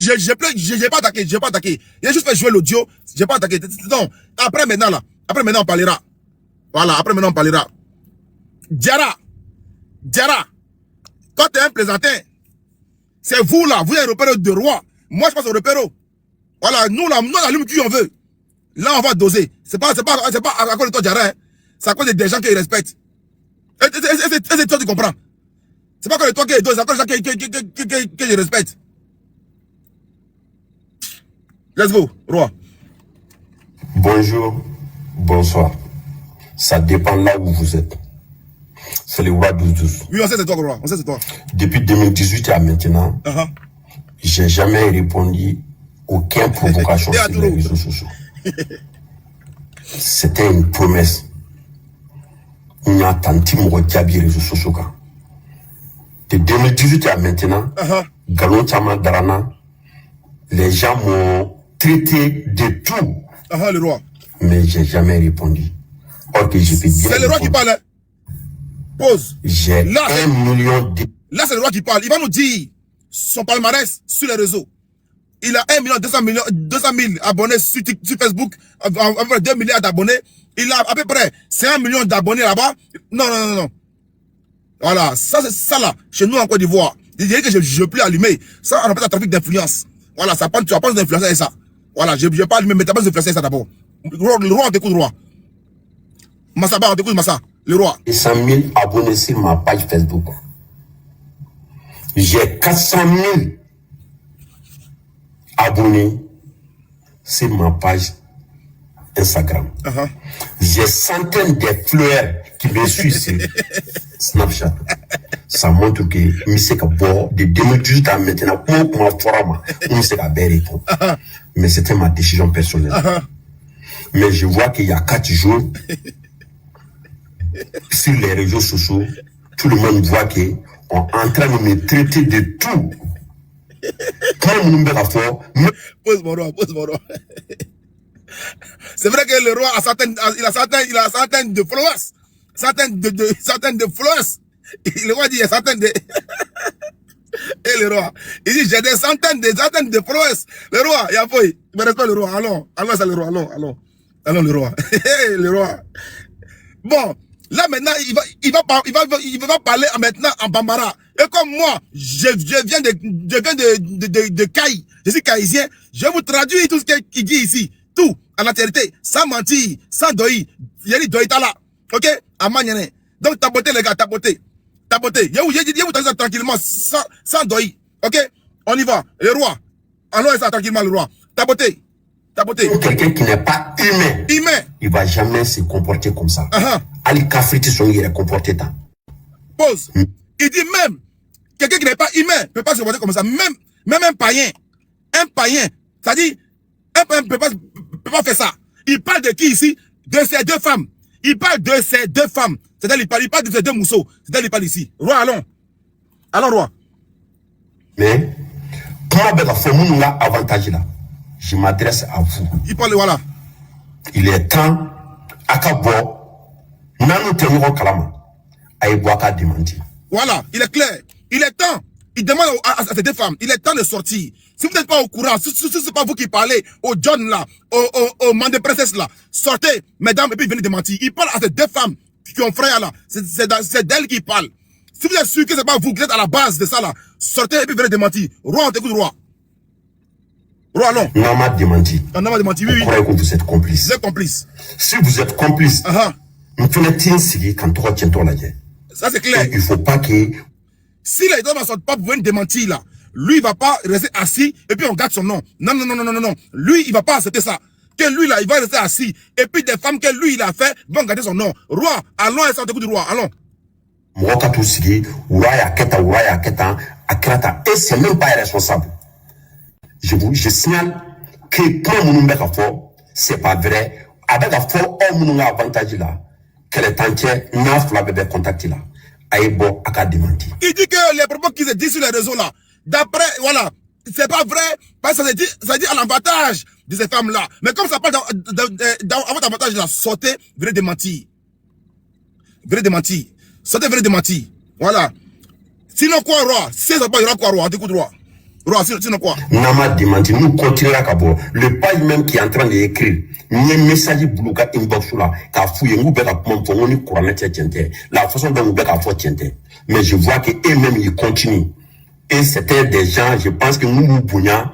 J'ai pas attaqué, j'ai pas attaqué. J'ai juste fait jouer l'audio, j'ai pas attaqué. Non, après maintenant là, après maintenant on parlera. Voilà, après maintenant on parlera. Diarra, quand tu es un plaisantin, c'est vous là, vous êtes repéré de roi. Moi je passe au repéré. Voilà, nous là, nous on allume qui on veut. Là on va doser. C'est pas à cause de toi Diarra, hein. C'est à cause des gens qui respectent. Et toi tu comprends. C'est pas à cause de toi qui est dosé, c'est à cause des gens que je respecte. Let's go, roi. Bonjour, bonsoir. Ça dépend là où vous êtes. C'est le roi 12-12. Oui, on sait c'est toi, roi. On sait c'est toi. Depuis 2018 à maintenant, j'ai jamais répondu aucune provocation sur les réseaux sociaux. C'était une promesse. Il y a tant de réseaux sociaux. De 2018 à maintenant, Galon Chama Darana, les gens m'ont traité de tout. Le roi. Mais j'ai jamais répondu. Or que je peux dire. C'est le roi qui parle. Pause. J'ai 1 million de... Là, c'est le roi qui parle. Il va nous dire son palmarès sur les réseaux. Il a 1 200 000 abonnés sur Facebook, 2 milliards d'abonnés. Il a à peu près 5 millions d'abonnés là-bas. Non. Voilà, ça c'est ça là. Chez nous en Côte d'Ivoire. Il dirait que je peux plus allumer. Ça, on appelle ça trafic d'influence. Voilà, ça prend, tu vas pas nous influencer avec ça. Voilà, je vais pas allumer, mais tu vas pas nous influencer avec ça d'abord. Le roi, on t'écoute, roi. Massaba, on t'écoute, Massa. Le roi. 100 000 abonnés sur ma page Facebook. J'ai 400 000 abonnés sur ma page Instagram. J'ai centaines de fleurs qui me suivent sur Snapchat. Ça montre que je sais que de 2018 à maintenant, je sais que mais c'était ma décision personnelle. Mais je vois qu'il y a 4 jours, sur les réseaux sociaux, tout le monde voit qu'on est en train de me traiter de tout. Pose mon roi. C'est vrai que le roi il a centaines de followers. Centaines de followers. Le roi dit il y a centaines de... Et le roi, il dit j'ai des centaines de followers. Le roi, il y a fouille. Mais respecte le roi. Allons, c'est le roi. Allons le roi. Le roi. Bon, là maintenant, il va parler maintenant en bambara. Et comme moi, je viens de Caï, je suis caïsien, je vais vous traduire tout ce qu'il dit ici. Tout, en entièreté, sans mentir, sans doï. Il y a dit doï là. Ok? À Magnane. Donc, tapoter les gars, tapoter. Je vous traduire ça tranquillement, sans doï. Ok? On y va. Le roi. Allons ça tranquillement, le roi. Tapoter. Quelqu'un qui n'est pas humain, il ne va jamais se comporter comme ça. Ali Kafriti son il est comporté tant. Pause. Il dit même, quelqu'un qui n'est pas humain ne peut pas se comporter comme ça. Même un païen, c'est-à-dire, un païen ne peut pas faire ça. Il parle de qui ici? De ces 2 femmes. Il parle de ces 2 femmes. C'est-à-dire, il parle de ces 2 mousseaux. C'est-à-dire, il parle ici. Roi, allons. Allons, roi. Mais, comment on va faire mon avantage là? Je m'adresse à vous. Il parle, voilà. Il est temps, à Kabo, Nanou Teniro Kalama, à Iboaka démenti. Voilà, il est clair. Il est temps. Il demande à ces 2 femmes, il est temps de sortir. Si vous n'êtes pas au courant, si ce n'est pas vous qui parlez au John là, au man de princesse là, sortez, mesdames, et puis venez démentir. Il parle à ces 2 femmes qui ont frère là. C'est d'elles qu'il parle. Si vous êtes sûr que ce n'est pas vous qui êtes à la base de ça là, sortez et puis venez démentir. Roi, on t'écoute, roi. Roi, allons. On m'a démenti. On m'a démenti, oui. Vous croyez que vous êtes complice. Vous êtes complice. Si vous êtes complice, vous faites quand tu retiens la guerre. Ça c'est clair. Il ne faut pas que... Si les hommes ne sortent pas pour venir démentir là, lui il va pas rester assis et puis on garde son nom. Non. Lui il va pas accepter ça. Que lui là, il va rester assis et puis des femmes que lui il a fait vont garder son nom. Roi, allons et sortez-vous du roi, allons. Et c'est même pas responsable. Je signale que quand mon c'est pas vrai. Avec la fois où mon avantage là, que les tantiers n'a pas contacté là. Aïbo a démenti. Il dit que les propos qui se disent sur les réseaux là, d'après, voilà, c'est pas vrai, parce que ça dit à l'avantage de ces femmes-là. Mais comme ça parle à votre avantage là, sortez, venez démentir. Sortez, venez démentir. Voilà. Sinon quoi, roi? Si ça pas, il y aura quoi, roi? Écoute, roi. Roi, sinon quoi? Nama démenti, nous continuons à cabo. Le page même qui est en train d'écrire, ni message blouka inbox là, qu'a fouillé, nous bêta pour on y couronne tiente. La façon dont nous bêta faut tiente. Mais je vois que eux-mêmes ils continuent. Et c'était des gens, je pense que nous bougnons.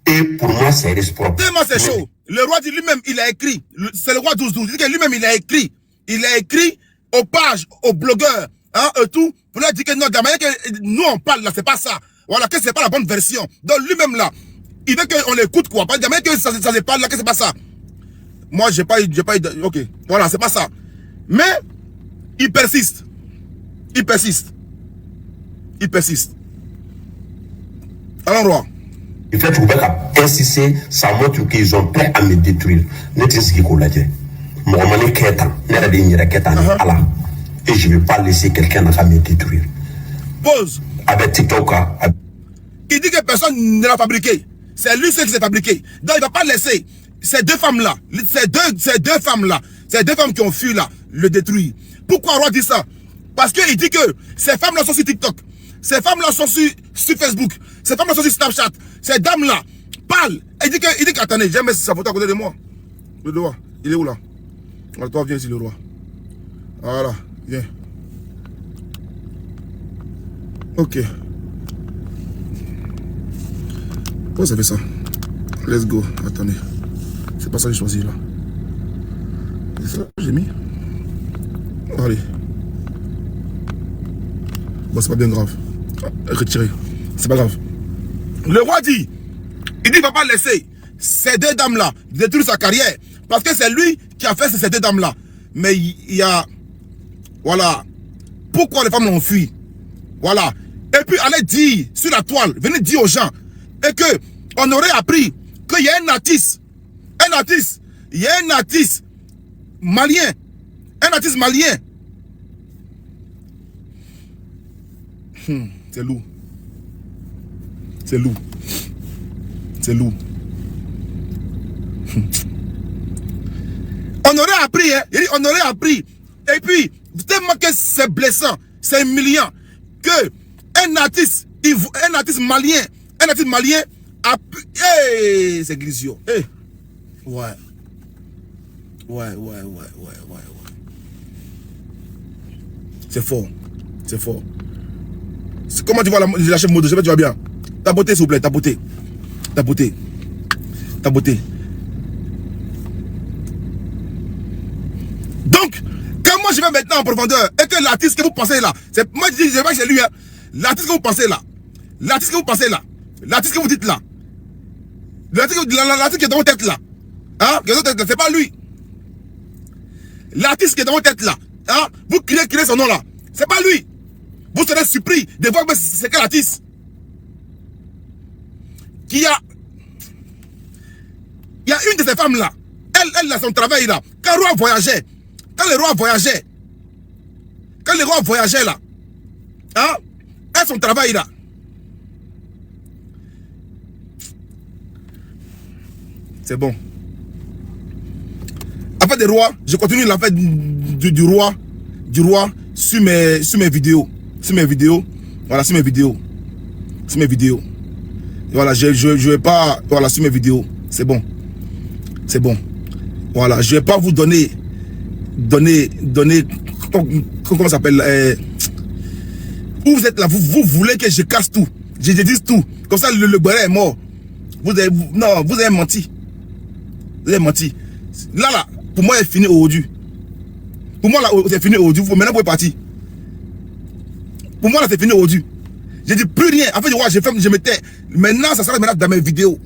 Et pour moi, c'est réciproque. Tellement c'est chaud. Le roi dit lui-même, il a écrit. C'est le roi 12-12. Il dit que lui-même, il a écrit. Il a écrit aux pages, aux blogueurs, hein, et tout, pour leur dire que non, de la manière que nous on parle là, c'est pas ça. Voilà, que c'est pas la bonne version. Donc lui-même là, il veut qu'on l'écoute quoi. Pas de la manière que ça se parle là, que c'est pas ça. Moi, j'ai pas eu, ok. Voilà, c'est pas ça. Mais, il persiste. Il persiste. Il persiste. Alors, roi. Le fait que insister, ça montre qu'ils ont prêt à me détruire. N'est-ce qu'il l'a dit? Mohamed Ketan, et je ne vais pas laisser quelqu'un à me détruire. Pause. Avec TikTok. Il dit que personne ne l'a fabriqué. C'est lui seul qui s'est fabriqué. Donc il ne va pas laisser ces deux femmes-là, ces deux femmes-là, ces deux femmes qui ont fui là, le détruire. Pourquoi Roi dit ça? Parce qu'il dit que ces femmes-là sont sur TikTok. Ces femmes-là sont sur Facebook. Ces femmes-là sont sur Snapchat. Ces dames-là parlent. Il dit que attendez, j'ai mis sa photo à côté de moi. Le roi, il est où là? Alors toi, viens ici, le roi. Voilà, viens. Ok. Pourquoi ça fait ça? Let's go. Attendez. C'est pas ça que j'ai choisi là. C'est ça que j'ai mis. Allez. Bon, c'est pas bien grave. Retirez. C'est pas grave. Le roi dit, il dit qu'il ne va pas laisser ces deux dames-là détruire sa carrière. Parce que c'est lui qui a fait ces deux dames-là. Mais il y a... Voilà. Pourquoi les femmes l'ont fui? Voilà. Et puis, allez dire sur la toile, venez dire aux gens, et que on aurait appris qu'il y a un artiste, il y a un artiste malien, c'est lourd. C'est lourd. C'est lourd. On aurait appris, hein, on aurait appris. Et puis, tellement que c'est blessant, c'est humiliant, que un artiste malien a pu... Hey, c'est Glisio. Hey. Ouais. C'est fort. C'est fort. Comment tu vois la chef mode? Je sais pas, tu vas bien. Ta beauté, s'il vous plaît, ta beauté. Ta beauté. Ta beauté. Donc, quand moi je vais maintenant en profondeur, et que l'artiste que vous pensez là, c'est moi je dis, je vais chez lui, hein, l'artiste que vous pensez là, l'artiste que vous dites là, l'artiste qui est dans votre tête là, hein, c'est pas lui. L'artiste qui est dans votre tête là, hein, vous criez son nom là, c'est pas lui. Vous serez surpris de voir que c'est quel artiste qui a... Il y a une de ces femmes là, elle a son travail là, quand le roi voyageait, là, hein, elle a son travail là. C'est bon. Après des rois, je continue la fête du roi sur mes vidéos. Voilà, sur mes vidéos. Voilà, je vais pas... Voilà, sur mes vidéos. C'est bon. Voilà, je vais pas vous donner... Comment ça s'appelle? Où vous êtes là, vous voulez que je casse tout. Je dise tout. Comme ça, le Béret est mort. Vous avez menti. Là, pour moi, c'est fini aujourd'hui. Pour moi, là, c'est fini aujourd'hui. Maintenant, vous pouvez partir. Pour moi, là, c'est fini aujourd'hui. Je dis plus rien. En fait, je mettais. Maintenant, ça sera maintenant dans mes vidéos.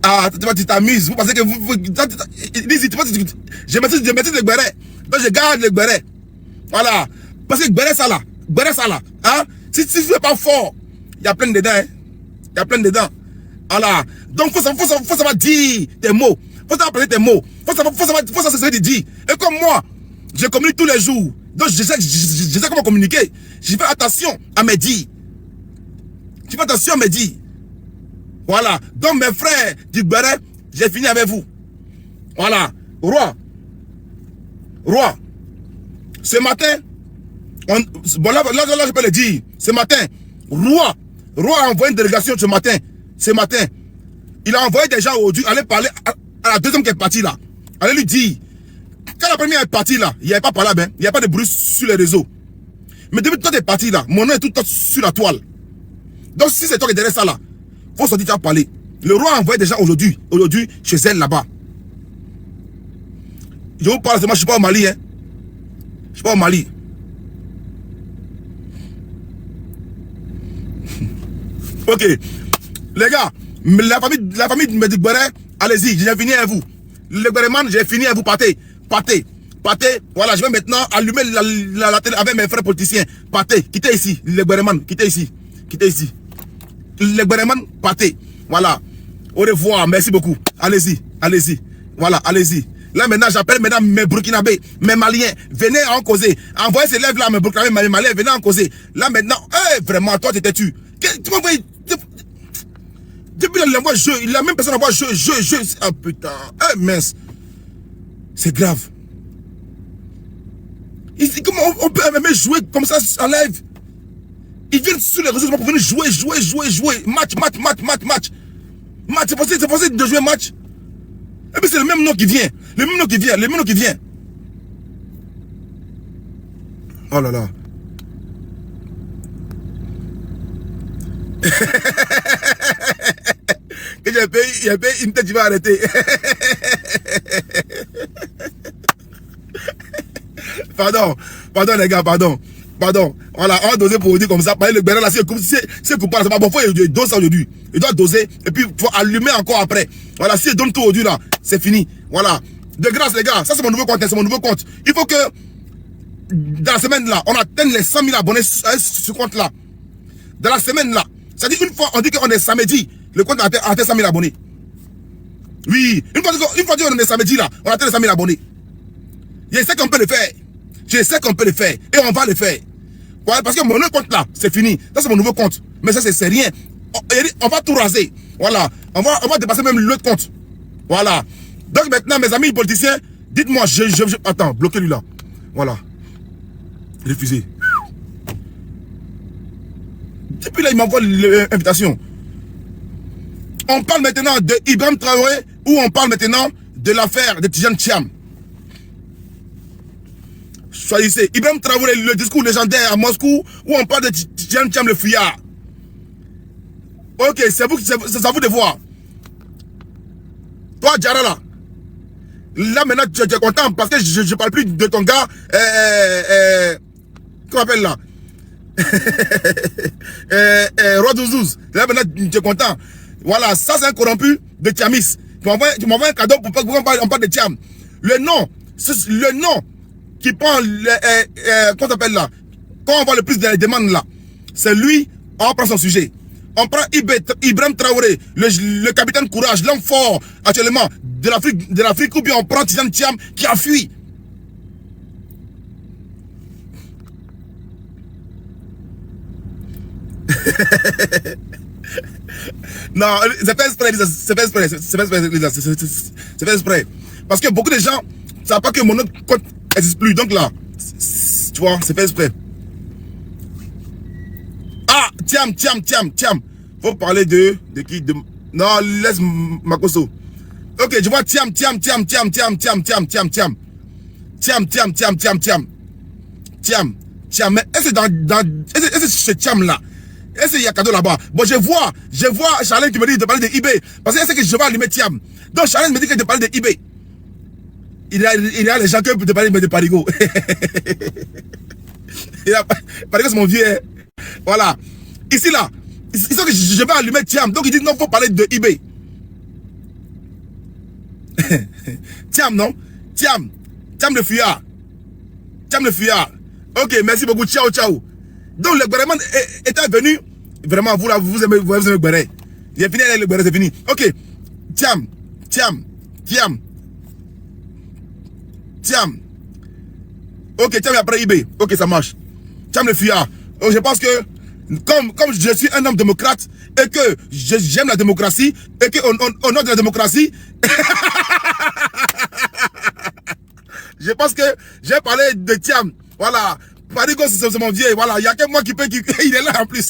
Ah, tu t'amuses. Vous pensez que je maîtrise le Béret. Donc, je garde le Béret. Voilà. Parce que Béret, ça là. Hein? Si tu ne fais pas fort, il y a plein dedans. Voilà. Donc, faut savoir dire tes mots. Faut savoir parler tes mots. Faut savoir dire. Et comme moi, je communique tous les jours. Donc, je sais comment communiquer. Je fais attention à mes dires. Voilà. Donc, mes frères du Béret, j'ai fini avec vous. Voilà. Roi. Ce matin, bon là, je peux le dire. Ce matin, Roi a envoyé une délégation ce matin. Il a envoyé des gens aujourd'hui, aller parler à la deuxième qui est partie là. Allez lui dire, quand la première est partie là, il n'y avait pas parlé, il n'y a pas de bruit sur les réseaux. Mais depuis que toi t'es parti là, mon nom est tout le temps sur la toile. Donc si c'est toi qui es derrière ça là, faut sortir, tu vas parler. Le roi a envoyé des gens aujourd'hui chez elle là-bas. Je vous parle, moi je suis pas au Mali, hein. Je suis pas au Mali. Ok. Les gars, la famille de Médicberet, allez-y, j'ai fini avec vous. Le Béreman, j'ai fini avec vous, partez. Voilà, je vais maintenant allumer la télé avec mes frères politiciens. Partez, quittez ici, le Béreman, quittez ici. Le Béreman, partez. Voilà. Au revoir, merci beaucoup. Allez-y. Voilà, allez-y. Là maintenant, j'appelle maintenant mes Burkinabés, mes Maliens. Venez en causer. Envoyez ces lèvres là, mes Burkinabés, mes Maliens, venez en causer. Là maintenant, vraiment, toi tu t'es tu. Tu m'as envoyé. Depuis il envoie jeu, la même personne envoie jeu. Ah putain, mince. C'est grave. Comment on peut même jouer comme ça en live? Ils viennent sur les réseaux pour venir jouer. Match. C'est possible de jouer match. Et puis c'est le même nom qui vient. Le même nom qui vient. Oh là là. Que j'ai payé, une tête, tu vas arrêter. Pardon les gars, pardon. Voilà, on va doser pour vous dire comme ça. Le bénin là, c'est coupable, c'est pas bon. Il dose ça aujourd'hui. Il doit doser. Et puis, tu vas allumer encore après. Voilà, si il donne tout aujourd'hui là, c'est fini. Voilà. De grâce, les gars, ça c'est mon nouveau compte. Il faut que, dans la semaine là, on atteigne les 100 000 abonnés sur ce compte là. Dans la semaine là. C'est-à-dire, une fois, on dit qu'on est samedi, le compte a atteint 100 000 abonnés. Oui. Une fois qu'on est samedi là, on a atteint les 100 000 abonnés. Je sais qu'on peut le faire. Et on va le faire. Voilà, parce que mon autre compte là, c'est fini. Ça, c'est mon nouveau compte. Mais ça, c'est rien. On va tout raser. Voilà. On va dépasser même l'autre compte. Voilà. Donc maintenant, mes amis politiciens, dites-moi, attends, bloquez-lui là. Voilà. Refusé. Depuis là, il m'envoie l'invitation. On parle maintenant de Ibrahim Traoré ou on parle maintenant de l'affaire de Tidjane Thiam. Choisissez. Ibrahim Traoré, le discours légendaire à Moscou, ou on parle de Tidjane Thiam le fuyard. Ok, c'est à vous de voir. Toi, Djara là. Là maintenant, tu es content parce que je parle plus de ton gars. Comment on appelle là? Rodouzouz. Là maintenant, tu es content. Voilà, ça c'est un corrompu de Thiamis. Tu m'envoies un cadeau pour qu'on parle de Thiam. Le nom qui prend comment t'appelles là, quand on voit le plus de demandes là, c'est lui, on prend son sujet. On prend Ibrahim Traoré, le capitaine courage, l'homme fort actuellement de l'Afrique, ou bien on prend Tidjane Thiam qui a fui. Non, c'est pas exprès. Parce que beaucoup de gens ne savent pas que mon autre compte n'existe plus. Donc là, tu vois, c'est pas exprès. Ah, Thiam. Faut parler de qui? Non, laisse Makoso. Ok, je vois Thiam. Thiam. Mais est-ce que c'est ce Thiam là? Est-ce qu'il y a cadeau là-bas? Bon, je vois Charlène qui me dit de parler de eBay. Parce que est-ce que je vais allumer Thiam? Donc Charlène me dit que de parler de eBay. Il y a les gens qui peuvent te parler de Parigo. Parigo c'est mon vieux. Hein. Voilà. Ici là, il sait que je vais allumer Thiam. Donc il dit non, il faut parler de eBay. Thiam, non? Thiam le fuyard. Ok, merci beaucoup. Ciao. Donc le Béreman était venu. Vraiment, vous aimez le Béret. J'ai fini avec le Béret, c'est fini. Ok. Thiam. Ok, Thiam après eBay. Ok, ça marche. Thiam le fuyard. Donc, je pense que, comme je suis un homme démocrate, et que j'aime la démocratie, et que au nom de la démocratie, je pense que j'ai parlé de Thiam. Voilà. Parigo, c'est mon vieux. Voilà. Il n'y a que moi qui peut. Il est là en plus.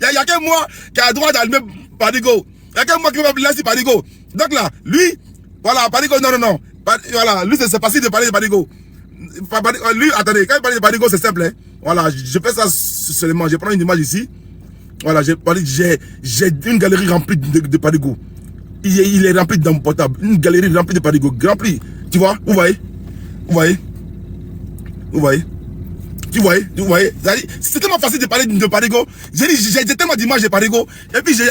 Il y a que moi qui a le droit d'allumer Parigo. Il y a que moi qui va laisser Parigo. Donc là, lui, voilà, Parigo, non. Voilà, lui, c'est facile de parler de Parigo. Lui, attendez, quand il parle de Parigo, c'est simple. Hein. Voilà, je fais ça seulement. Je prends une image ici. Voilà, j'ai une galerie remplie de Parigo. Il est rempli dans mon portable. Une galerie remplie de Parigo. Remplie. Tu vois? Vous voyez? C'est tellement facile de parler de Parigo. J'ai tellement d'images de Parigo. Et puis j'ai...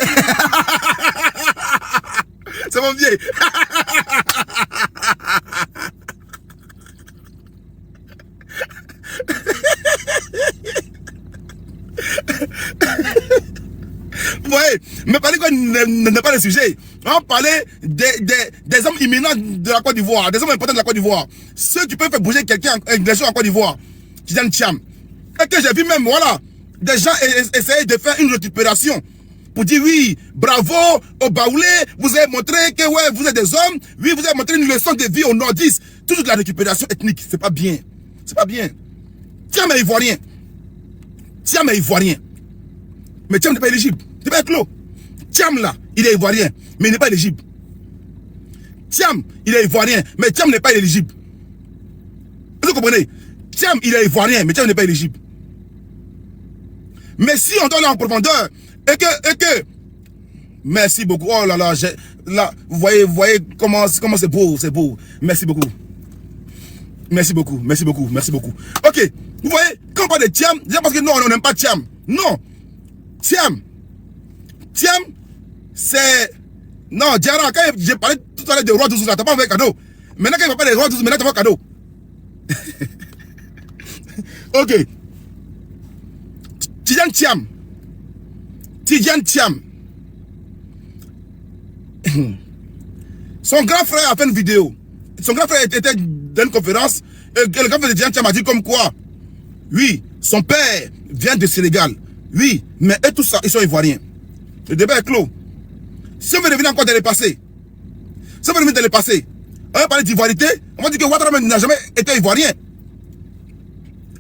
C'est mon vieil. Vous voyez, mais Parigo n'est pas le sujet. On parlait des hommes imminents de la Côte d'Ivoire, des hommes importants de la Côte d'Ivoire. Ceux qui peuvent faire bouger quelqu'un, des gens en Côte d'Ivoire. Tidiane Thiam. Et que j'ai vu même, voilà, des gens essayer de faire une récupération. Pour dire oui, bravo, au Baoulé, vous avez montré que ouais, vous êtes des hommes. Oui, vous avez montré une leçon de vie aux nordistes. Toujours de la récupération ethnique, c'est pas bien. C'est pas bien. Thiam est ivoirien. Mais Thiam n'est pas éligible. C'est pas clos. Thiam là, il est ivoirien, mais il n'est pas éligible. Thiam, il est ivoirien, mais Thiam n'est pas éligible. Vous comprenez? Thiam, il est ivoirien, mais Thiam n'est pas éligible. Mais si on doit aller en profondeur, et que, merci beaucoup. Oh là là, là, vous voyez comment c'est beau, Merci beaucoup. Ok, vous voyez, quand on parle de Thiam, c'est parce que non, on n'aime pas Thiam. Non, Thiam, c'est... Non, Diarra, quand j'ai parlé tout à l'heure de Roi Douzou, là, t'as pas envoyé cadeau. Maintenant, quand il va parler de Roi Douzou, maintenant, t'as pas cadeau. Ok. Tidiane Thiam. Son grand frère a fait une vidéo. Son grand frère était dans une conférence. Et le grand frère de Tidiane Thiam a dit comme quoi. Oui, son père vient de Sénégal. Oui, mais eux tous ça, ils sont ivoiriens. Le débat est clos. Si on veut revenir encore dans le passé, on va parler d'ivoirité, on va dire que Ouattara n'a jamais été ivoirien.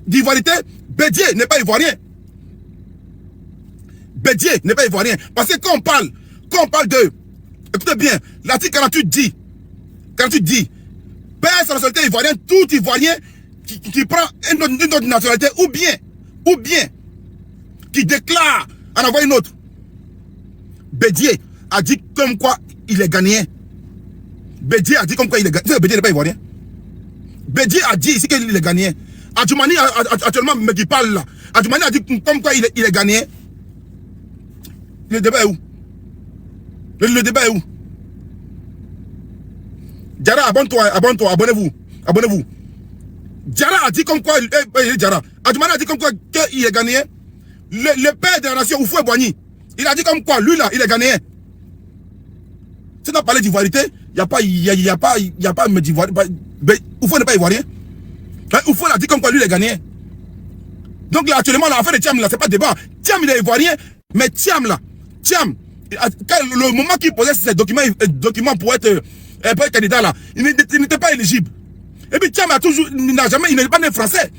D'ivoirité, Bédié n'est pas ivoirien. Parce que quand on parle de... Écoutez bien, l'article 48 dit, perd sa nationalité ivoirienne, tout ivoirien qui prend une autre nationalité, ou bien, qui déclare en avoir une autre. Bédié a dit comme quoi il est ghanéen. Bédié n'est pas ivoirien. Bédié a dit ici qu'il est ghanéen. Adjoumani actuellement, mais qui parle là. Adjoumani a dit comme quoi il est ghanéen. Le débat est où? Le débat est où? Diarra, abonnez-vous. Diarra a dit comme quoi... Diarra. Adjoumani a dit comme quoi qu'il est ghanéen. Le père de la nation, Oufoué Boigny, il a dit comme quoi, lui là, il est ghanéen. Si on a parlé d'ivoirité, il n'y a pas d'ivoirité. Oufoué n'est pas ivoirien. Oufoué a dit comme quoi, lui, il est ghanéen. Donc là, actuellement, l'affaire de Thiam, là, c'est pas débat. Thiam, il est ivoirien, mais Thiam, le moment qu'il posait ces documents pour être candidat, là, il n'était pas éligible. Et puis Thiam il n'est pas né français.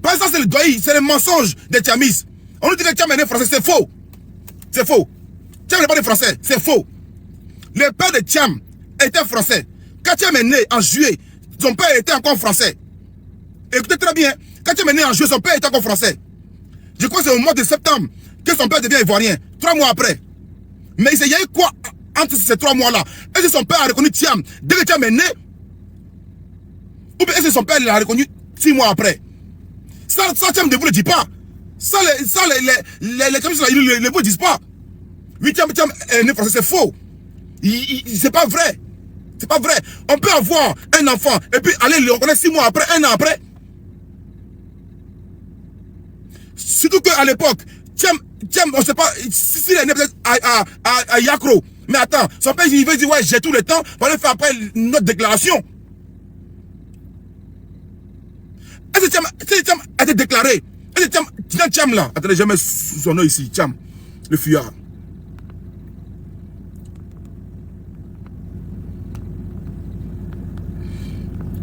Par exemple, c'est le doigt, c'est le mensonge des Thiamis. On nous dit que Thiam est né français, c'est faux. Thiam n'est pas né français, c'est faux. Le père de Thiam était français. Quand Thiam est né en juillet, son père était encore français. Écoutez très bien, quand Thiam est né en juillet, son père était encore français. Je crois que c'est au mois de septembre que son père devient ivoirien, 3 mois après. Mais il y a eu quoi entre ces 3 mois-là? Est-ce que son père a reconnu Thiam dès que Thiam est né? Ou bien est-ce que son père l'a reconnu 6 mois après? Ça Thiam ne vous le dit pas. Les Thiamis ne vous le disent pas. Oui, Thiam est né français, c'est faux. C'est pas vrai. C'est pas vrai. On peut avoir un enfant et puis aller le reconnaître 6 mois après, 1 an après. Surtout qu'à l'époque, Thiam, on ne sait pas s'il est né peut-être à Yakro. Mais attends, son père il veut dire ouais, j'ai tout le temps pour aller faire après notre déclaration. Est-ce que Thiam a été déclaré? Est-ce que Thiam là, attendez, je mets son nom ici, Thiam, le fuyard.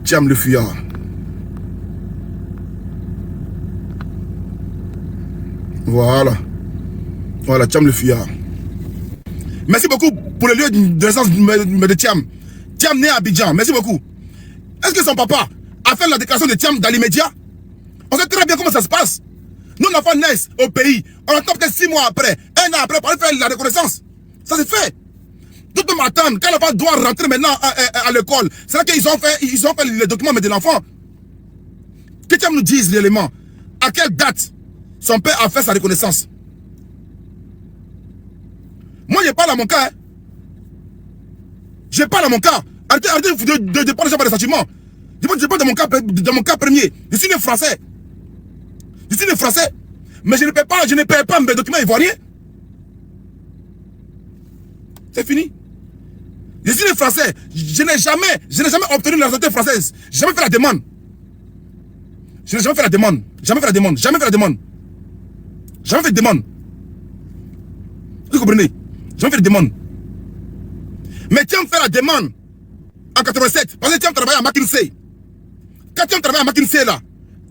Thiam le fuyard. Voilà. Voilà, Thiam le fuyard. Merci beaucoup pour le lieu de naissance de Thiam. Thiam né à Abidjan. Merci beaucoup. Est-ce que son papa a fait la déclaration de Thiam dans l'immédiat? On sait très bien comment ça se passe. Nos enfants naissent au pays. On attend peut-être 6 mois après, 1 an après, pour aller faire la reconnaissance. Ça se fait. D'autres m'attendent. Quand l'enfant doit rentrer maintenant à l'école, c'est là qu'ils ont fait les documents de l'enfant. Que Thiam nous dise l'élément. À quelle date son père a fait sa reconnaissance? Moi, je parle à mon cas. Hein. Je parle à mon cas. Arrêtez de prendre les gens par les sentiments. Je parle de mon cas premier. Je suis né français. Je suis né français. Mais je ne paie pas mes documents ivoiriens. C'est fini. Je suis né français. Je n'ai jamais obtenu la nationalité française. Je n'ai jamais fait la demande. Je n'ai jamais fait la demande. Jamais fait la demande. Jamais fait la demande. Jamais fait de demande. Vous comprenez? Jamais fait de demande. Mais Thiam fait la demande en 87. Parce que Thiam travaille à McKinsey. Quand Thiam travaille à McKinsey là,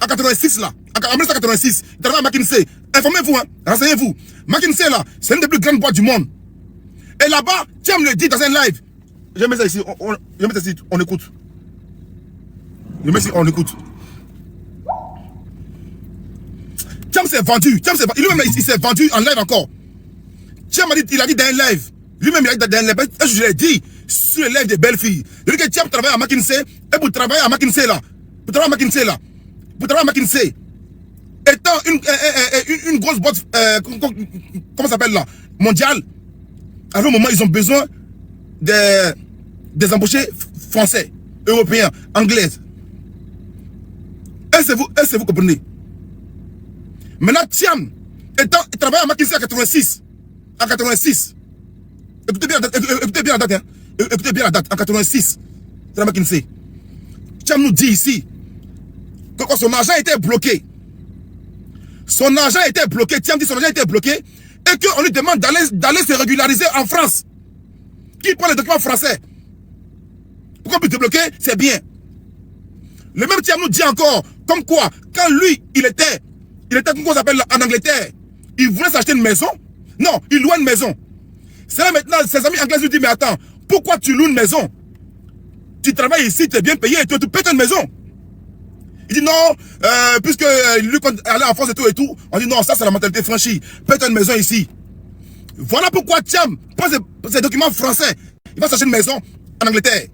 en 86 là, en 1986, il travaille à McKinsey. Informez-vous, hein, renseignez-vous. McKinsey là, c'est une des plus grandes boîtes du monde. Et là-bas, Thiam le dit dans un live. Je mets ça ici, je mets ça ici, on écoute. Je mets ici, on écoute. Thiam s'est vendu. Lui-même, il s'est vendu en live encore. Thiam il a dit dans un live. Lui-même, il a dit dans un live. Je l'ai dit sur le live des belles filles. Il dit que Thiam travaille à McKinsey. Et pour travailler à McKinsey là. Pour travailler à McKinsey. Étant une grosse boîte, comment ça s'appelle là? Mondiale. À un moment, ils ont besoin des embauchés français, européens, anglais. Est-ce que vous comprenez? Maintenant, Thiam, il travaille à McKinsey en 86. En 86. Écoutez bien la date. Hein. Écoutez bien la date. En 86. C'est à McKinsey. Thiam nous dit ici que quand son argent était bloqué. Son argent était bloqué. Thiam dit que son argent était bloqué. Et qu'on lui demande d'aller se régulariser en France. Qui prend les documents français? Pourquoi on peut débloquer? C'est bien. Le même Thiam nous dit encore, comme quoi, quand lui, il était comment on s'appelle en Angleterre, il voulait s'acheter une maison. Non, il louait une maison. C'est là maintenant, ses amis anglais lui disent, mais attends, pourquoi tu loues une maison? Tu travailles ici, tu es bien payé, tu payes une maison. Il dit non, puisque lui, quand il allait en France et tout, on dit non, ça c'est la mentalité franchie. Paye une maison ici. Voilà pourquoi Thiam prend ses documents français. Il va s'acheter une maison en Angleterre.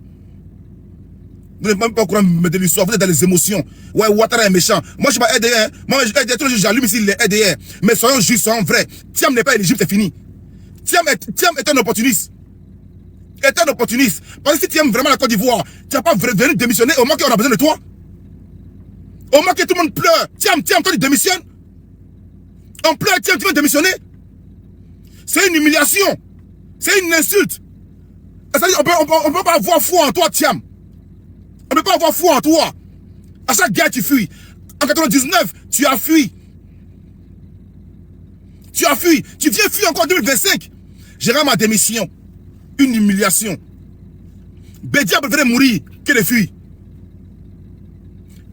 Vous n'êtes même pas au courant de l'histoire, vous êtes dans les émotions. Ouais, Ouattara est méchant. Moi, je suis pas RDR. Moi, j'allume ici les RDR. Mais soyons justes, soyons vrais. Thiam n'est pas éligible, c'est fini. Thiam est un opportuniste. Est un opportuniste. Parce que si tu aimes vraiment la Côte d'Ivoire, tu n'as pas venu démissionner au moins qu'on a besoin de toi. Au moins que tout le monde pleure. Thiam, toi tu démissionnes. On pleure, Thiam, tu veux démissionner. C'est une humiliation. C'est une insulte. C'est-à-dire, on ne peut pas avoir foi en toi, Thiam. On ne peut pas avoir foi en toi. À chaque guerre, tu fuis. En 99, tu as fui. Tu as fui. Tu viens fuir encore en 2025. J'ai ma démission. Une humiliation. Bédié a préféré mourir que de fuir.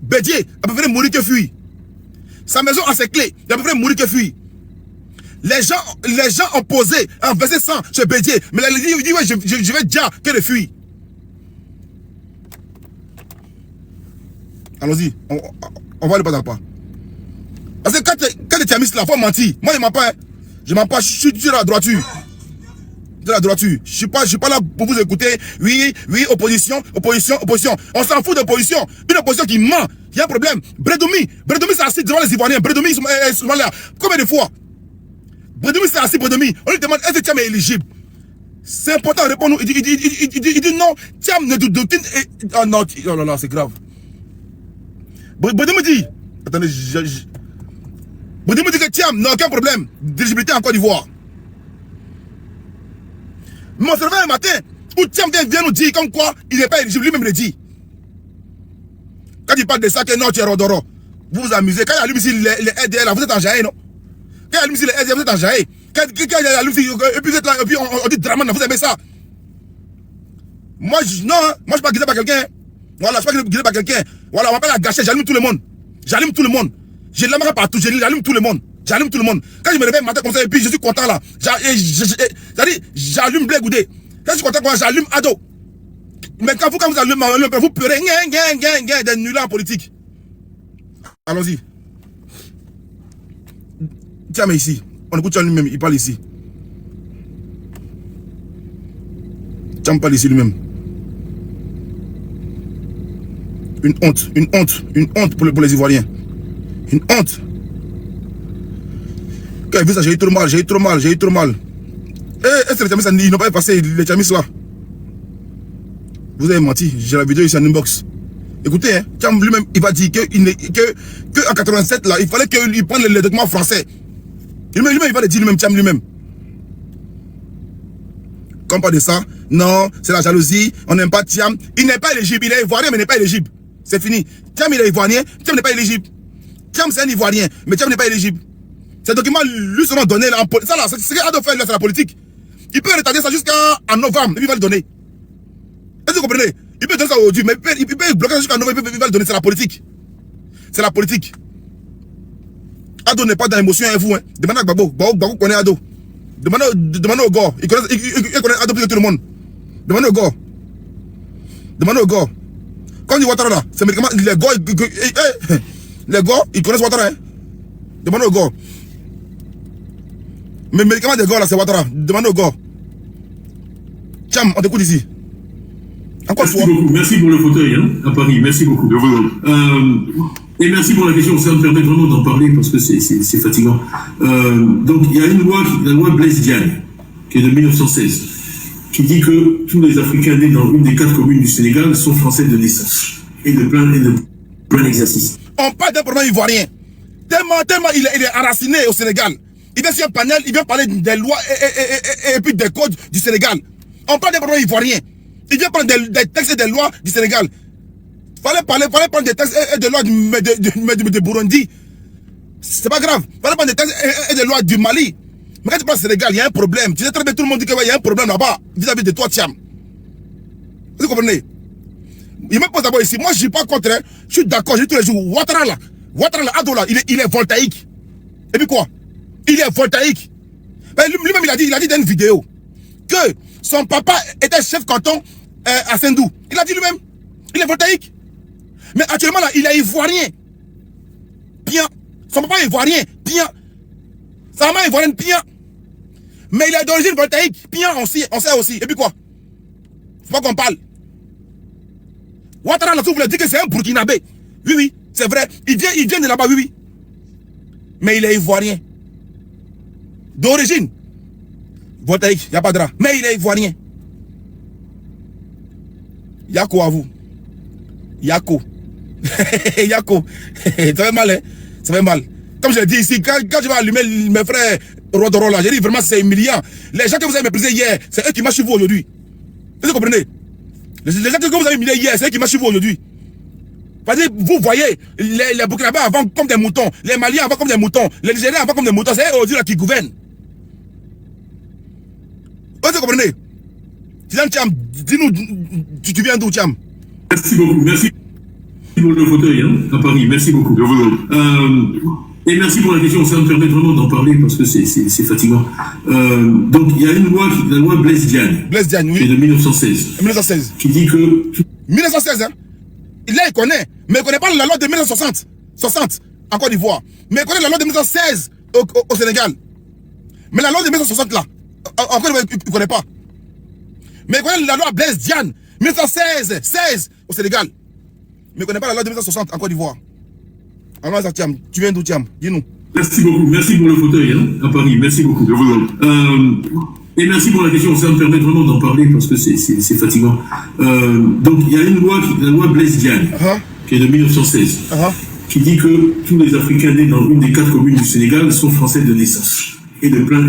Bédié a préféré mourir que fuir. Sa maison a ses clés. Il a préféré mourir que fuir. Les gens ont posé, ont versé sang chez Bédié. Mais il dit, ouais, je vais déjà que de fuir. Allons-y, on va aller pas dans le pas. Parce que quand tu as mis là, il faut mentir. Moi, je ne mens pas. Hein. Je ne mens pas, je suis de la droiture. De la droiture. Je suis pas là pour vous écouter. Oui, opposition. On s'en fout d'opposition. Une opposition qui ment. Il y a un problème. Bredoumi s'est assis devant les Ivoiriens. Bredoumi est souvent là. Combien de fois? Bredoumi s'est assis, Bredoumi. On lui demande, est-ce que Thiam est éligible? C'est important, répond-nous. Il dit non, Thiam ne doute. Oh non, oh là là, c'est grave. Bredoumi dit, attendez, Bredoumi dit que Thiam n'a aucun problème d'éligibilité en Côte d'Ivoire. Mais on se réveille un matin où Thiam vient nous dire comme quoi il n'est pas éligible, lui-même le dit. Quand il parle de ça, que non, tu es Rodoro, vous vous amusez. Quand il allume ici les RDR, vous êtes en jaillet, non? Quand il allume ici les RDR, vous êtes en jaillet. Quand il allume ici, et puis vous êtes là, et puis on dit Draman, vous aimez ça? Moi, non, moi je ne suis pas guidé par quelqu'un. Voilà, je ne suis pas guidé par quelqu'un. Voilà, on m'appelle à gâcher, j'allume tout le monde. Je l'aimerai partout, j'allume tout le monde. J'allume tout le monde. Quand je me réveille matin comme ça, et puis je suis content là. J'allume Blé Goudé. Quand je suis content, j'allume Ado. Mais quand vous allumez, vous pleurez, des nullards politiques. Allons-y. Tiens, mais ici. On écoute lui-même, il parle ici. Tiens, parle ici lui-même. Une honte pour les Ivoiriens. Une honte. Quand il vu ça, j'ai eu trop mal. Est-ce que les Tchamis, ils n'ont pas passé les Tchamis là? Vous avez menti, j'ai la vidéo ici en inbox. Écoutez, hein, Tcham lui-même, il va dire que en 87 là, il fallait qu'il prenne les documents français. Lui-même, il va le dire lui-même, Tcham lui-même. Comme pas de ça, non, c'est la jalousie, on n'aime pas Tcham. Il n'est pas éligible, il est ivoirien, mais il n'est pas éligible. C'est fini. Tcham, il est ivoirien, Tcham n'est pas éligible. Tcham, c'est un ivoirien, mais Tcham n'est pas éligible. Ces documents lui seront donnés là. Ça là, c'est ce qu'il a fait là, c'est la politique. Il peut retarder ça jusqu'en novembre, et puis il va le donner. Est-ce que vous comprenez? Il peut donner ça aujourd'hui, mais il peut bloquer ça jusqu'en novembre, il va le donner. C'est la politique. C'est la politique. Ado n'est pas dans l'émotion, hein, vous. Hein. Demandez à Gbagbo. Gbagbo connaît Ado. Demandez au gars. Il connaît Ado plus que tout le monde. Demandez au gars. Quand on dit Ouattara là, c'est médicament. Les gars, ils connaissent Ouattara. Hein. Demandez au gars. Mais le médicament des gars là, c'est Ouattara. Demandez au gars. Tcham, on t'écoute ici. Encore merci beaucoup. Merci pour le fauteuil hein, à Paris. Merci beaucoup. Et merci pour la question. Ça me permet vraiment d'en parler parce que c'est fatigant. Donc, il y a une loi, la loi Blaise Diagne, qui est de 1916, qui dit que tous les Africains nés dans une des 4 communes du Sénégal sont français de naissance et de plein exercice. On parle d'un problème ivoirien. Tellement il est enraciné au Sénégal. Il vient sur un panel, il vient parler des lois et puis des codes du Sénégal. On parle d'un problème ivoirien. Il vient prendre des textes et des lois du Sénégal. Fallait prendre des textes et des lois de Burundi. C'est pas grave. Fallait prendre des textes et des lois du Mali. Mais quand tu parles Sénégal, il y a un problème. Tu sais très bien, tout le monde dit qu'il y a un problème là-bas vis-à-vis de toi, Tcham. Vous comprenez? Il me pose d'abord ici. Moi, je suis pas contre. Hein. Je suis d'accord. Je dis tous les jours. Ouattara là, Ado là, il est voltaïque. Et puis quoi? Il est voltaïque. Lui-même, il a dit dans une vidéo que son papa était chef canton à Sendou. Il a dit lui-même. Il est voltaïque. Mais actuellement, là, il est ivoirien. Bien. Son papa est ivoirien. Bien. Sa maman est ivoirienne. Bien. Mais il est d'origine voltaïque. Bien, on sait aussi. Et puis quoi? Faut pas qu'on parle. Ouattara, là, vous voulez dire que c'est un Burkinabé. Oui, c'est vrai. Il vient de là-bas, oui. Mais il est ivoirien. D'origine. Voltaïque, il n'y a pas de drap. Mais il est ivoirien. Yako à vous. Yako. Yako. Ça fait mal, hein? Ça fait mal. Comme je l'ai dit ici, quand je vais allumer mes frères Rodoro là, j'ai dit vraiment c'est humiliant. Les gens que vous avez méprisés hier, c'est eux qui marchent sur vous aujourd'hui. Vous comprenez? Les gens que vous avez humiliés hier, c'est eux qui marchent sur vous aujourd'hui. Vous voyez, les Burkinabés avant comme des moutons, les Maliens avant comme des moutons, les Nigériens avant comme des moutons, c'est eux aujourd'hui là qui gouvernent. Vous comprenez? Tcham, dis-nous, tu viens d'où, Tcham? Merci beaucoup, merci pour le fauteuil hein, à Paris, merci beaucoup. Et merci pour la question, ça me permet vraiment d'en parler parce que c'est fatigant. Donc il y a une loi, la loi Blaise Diagne, oui. Qui est de 1916, qui dit que... 1916, hein? Là, il connaît, mais il ne connaît pas la loi de 1960 en Côte d'Ivoire. Mais il connaît la loi de 1916 au Sénégal. Mais la loi de 1960 là, en Côte d'Ivoire, il ne connaît pas. Mais il connaît la loi Blaise Diagne, 1916 au Sénégal. Mais il ne connaît pas la loi de 1960 en Côte d'Ivoire. Alors, Tiam, tu viens d'où, Tiam? Dis-nous. Merci beaucoup, merci pour le fauteuil hein, à Paris, merci beaucoup. Et merci pour la question, ça me permet vraiment d'en parler parce que c'est fatigant. Donc il y a une loi, la loi Blaise Diagne, qui est de 1916, qui dit que tous les Africains nés dans une des 4 communes du Sénégal sont français de naissance et de plein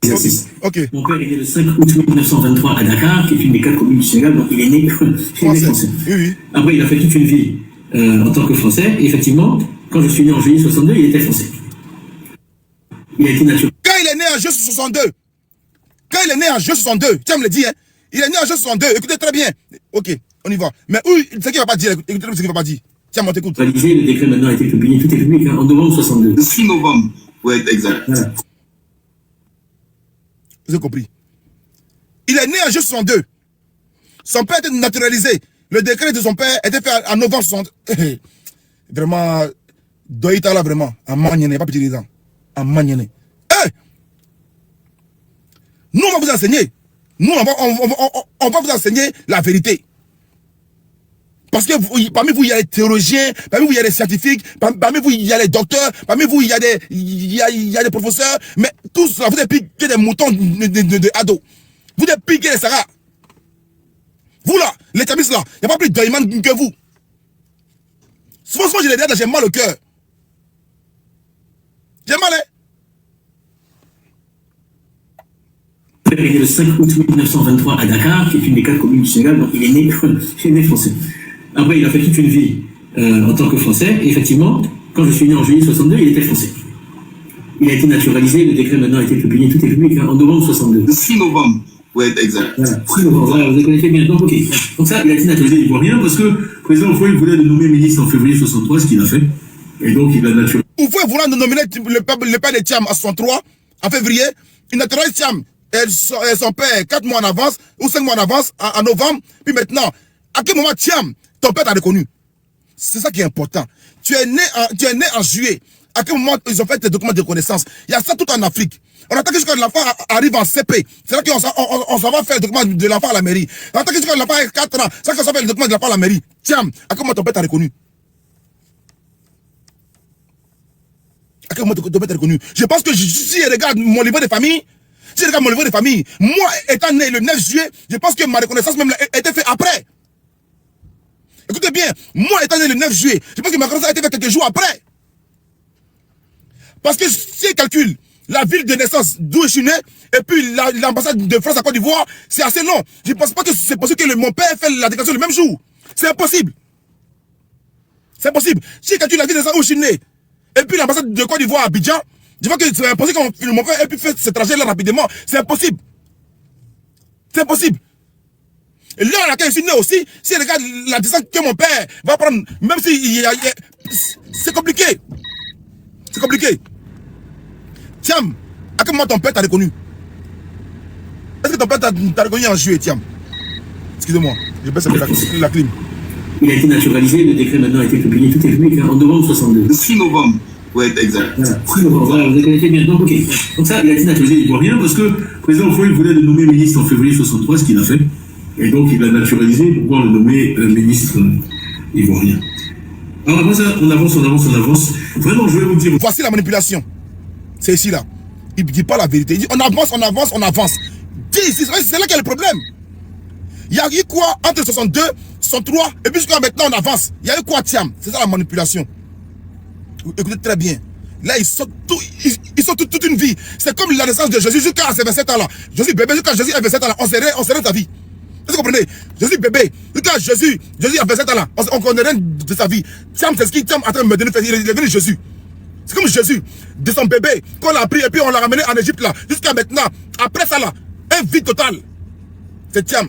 exercice. Okay. Mon père est né le 5 août 1923 à Dakar, qui est une des 4 communes du Sénégal, donc il est né français. Oui. Après, il a fait toute une vie en tant que Français, et effectivement, quand je suis né en juillet 62, il était français. Il a été naturel. Quand il est né en juillet 62, tu me le dis, hein? Il est né en juillet 62, écoutez très bien. Ok, on y va. Mais où, c'est ce qu'il ne va pas dire, écoutez ce qu'il ne va pas dire. Tiens, on t'écoute. Le décret maintenant a été publié, tout est public, hein, en novembre 62. Le 6 novembre, pour être exact. Voilà. Vous avez compris. Il est né en juillet 62. Son père était naturalisé. Le décret de son père était fait en novembre 60. Vraiment, Doïta là, vraiment, en manienne, pas petit disant. En manienne. Nous, on va vous enseigner. Nous, on va vous enseigner la vérité. Parce que parmi vous, il y a les théologiens, parmi vous, il y a les scientifiques, parmi vous, il y a les docteurs, parmi vous, il y a des professeurs, mais tous là, vous avez piqué des moutons de ados. Vous avez piqué les Sarah. Vous là, les tamis là, il n'y a pas plus d'oïman que vous. Souvent, je les dis, j'ai mal au cœur. J'ai mal, hein? Il est né le 5 août 1923 à Dakar, qui est une des 4 communes du Sénégal, donc il est né français. Après, il a fait toute une vie en tant que Français, et effectivement, quand je suis né en juillet 62, il était français. Il a été naturalisé, le décret maintenant a été publié, tout est public, hein, en novembre 62. Le 6 novembre, pour être exact. Voilà, 6 novembre, voilà, vous connaissez bien. Donc, ok. Donc ça, il a été naturalisé ivoirien, parce que le président Oufoué voulait le nommer ministre en février 63, ce qu'il a fait. Et donc, il a naturalisé. Oufoué voulant nominer le père de Thiam à 63, en février, il naturalise Thiam. Son père 4 mois en avance ou 5 mois en avance en novembre. Puis maintenant, à quel moment Thiam, ton père t'a reconnu? C'est ça qui est important. Tu es né en juillet. À quel moment ils ont fait tes documents de reconnaissance? Il y a ça tout en Afrique. On attend que jusqu'à l'enfant arrive en CP. C'est là qu'on s'en va faire le document de l'enfant à la mairie. On attend que jusqu'à l'enfant a 4 ans. C'est là qu'on s'en va faire le document de l'enfant à la mairie. Thiam, à quel moment ton père t'a reconnu? À quel moment ton père t'a reconnu? Je pense que si je regarde mon livre de famille, moi, étant né le 9 juillet, je pense que ma reconnaissance même a été faite après. Écoutez bien, moi, étant né le 9 juillet, je pense que ma reconnaissance a été faite quelques jours après. Parce que si je calcule la ville de naissance d'où je suis né, et puis l'ambassade de France à Côte d'Ivoire, c'est assez long. Je ne pense pas que c'est possible que mon père fait la déclaration le même jour. C'est impossible. C'est impossible. Si je calcule la ville de naissance où je suis né, et puis l'ambassade de Côte d'Ivoire à Abidjan, je vois que c'est impossible que mon père ait pu faire ce trajet-là rapidement. C'est impossible. C'est impossible. Et l'heure à laquelle je suis né aussi, si regarde la distance que mon père va prendre, même si c'est compliqué. C'est compliqué. Thiam, à quel moment ton père t'a reconnu? Est-ce que ton père t'a reconnu en juillet, Thiam? Excusez-moi, je baisse la clim. Il a été naturalisé, le décret maintenant a été publié, tout est public, hein, en novembre 62. Le 6 novembre, pour être exact. Voilà, 6 novembre, voilà, vous connaissez bien. Donc, ok. Donc ça, il a été naturalisé ivoirien, parce que le président Oufoué voulait le nommer ministre en février 63, ce qu'il a fait. Et donc, il l'a naturalisé pour pouvoir le nommer ministre ivoirien. Alors après ça, on avance. Vraiment, je vais vous dire... Voici la manipulation. C'est ici, là. Il ne dit pas la vérité. Il dit, on avance. Dis ici, c'est là qu'il y a le problème. Il y a eu quoi entre 62, 63, et puis jusqu'à maintenant, on avance. Il y a eu quoi, Thiam? C'est ça la manipulation. Écoutez très bien. Là, ils sont toute une vie. C'est comme la naissance de Jésus jusqu'à ses 27 ans là. Jésus bébé, jusqu'à Jésus à 27 ans là. On serait ta vie. Est-ce que vous comprenez? Jésus bébé, jusqu'à Jésus à 27 ans là. On connaît rien de sa vie. Thiam, c'est ce qui Thiam en train de me donner. Il est venu Jésus. C'est comme Jésus, de son bébé, qu'on l'a pris et puis on l'a ramené en Égypte là. Jusqu'à maintenant. Après ça là, un vide total. C'est Thiam.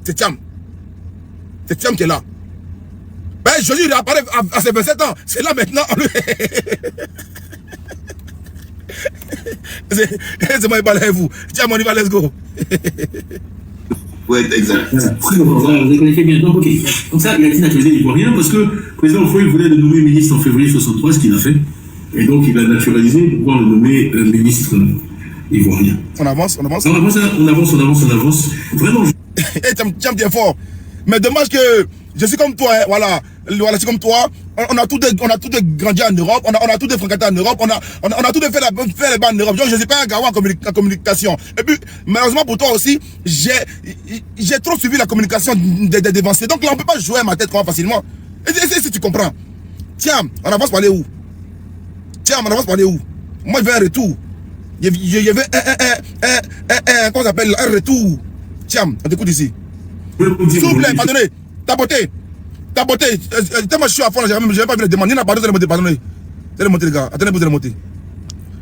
C'est Thiam qui est là. Ben, Jésus il apparaît à ses 27 ans. C'est là maintenant. C'est moi, il parle avec vous. Tiens, on y va, let's go. Pour être exact. Voilà, vous connaissez bien. Donc, ok. Donc ça, il a été naturalisé ivoirien, parce que le président Oufoué voulait le nommer ministre en février 63, ce qu'il a fait. Et donc, il l'a naturalisé pour pouvoir le nommer ministre ivoirien. On avance. Alors après ça, on avance. Vraiment. Tiens bien fort. Mais dommage que je suis comme toi, hein, voilà, je suis comme toi. On a tous grandi en Europe, on a tous fréquenté en Europe, on a tous fait les bancs en Europe. Donc je ne suis pas un garant en communication. Et puis, malheureusement pour toi aussi, j'ai trop suivi la communication des dévancés. Donc là, on ne peut pas jouer à ma tête facilement. Et si tu comprends. Tiens, on avance par aller où? Moi, je veux un retour. Je veux comment ça s'appelle? Un retour. Tiens, on t'écoute ici. S'il vous plaît, pardonnez. Ta beauté. Tellement je suis à fond, je n'ai pas vu le demander. Il n'a pas besoin de pardonner. Vous allez monter, les gars. Attendez, vous allez monter.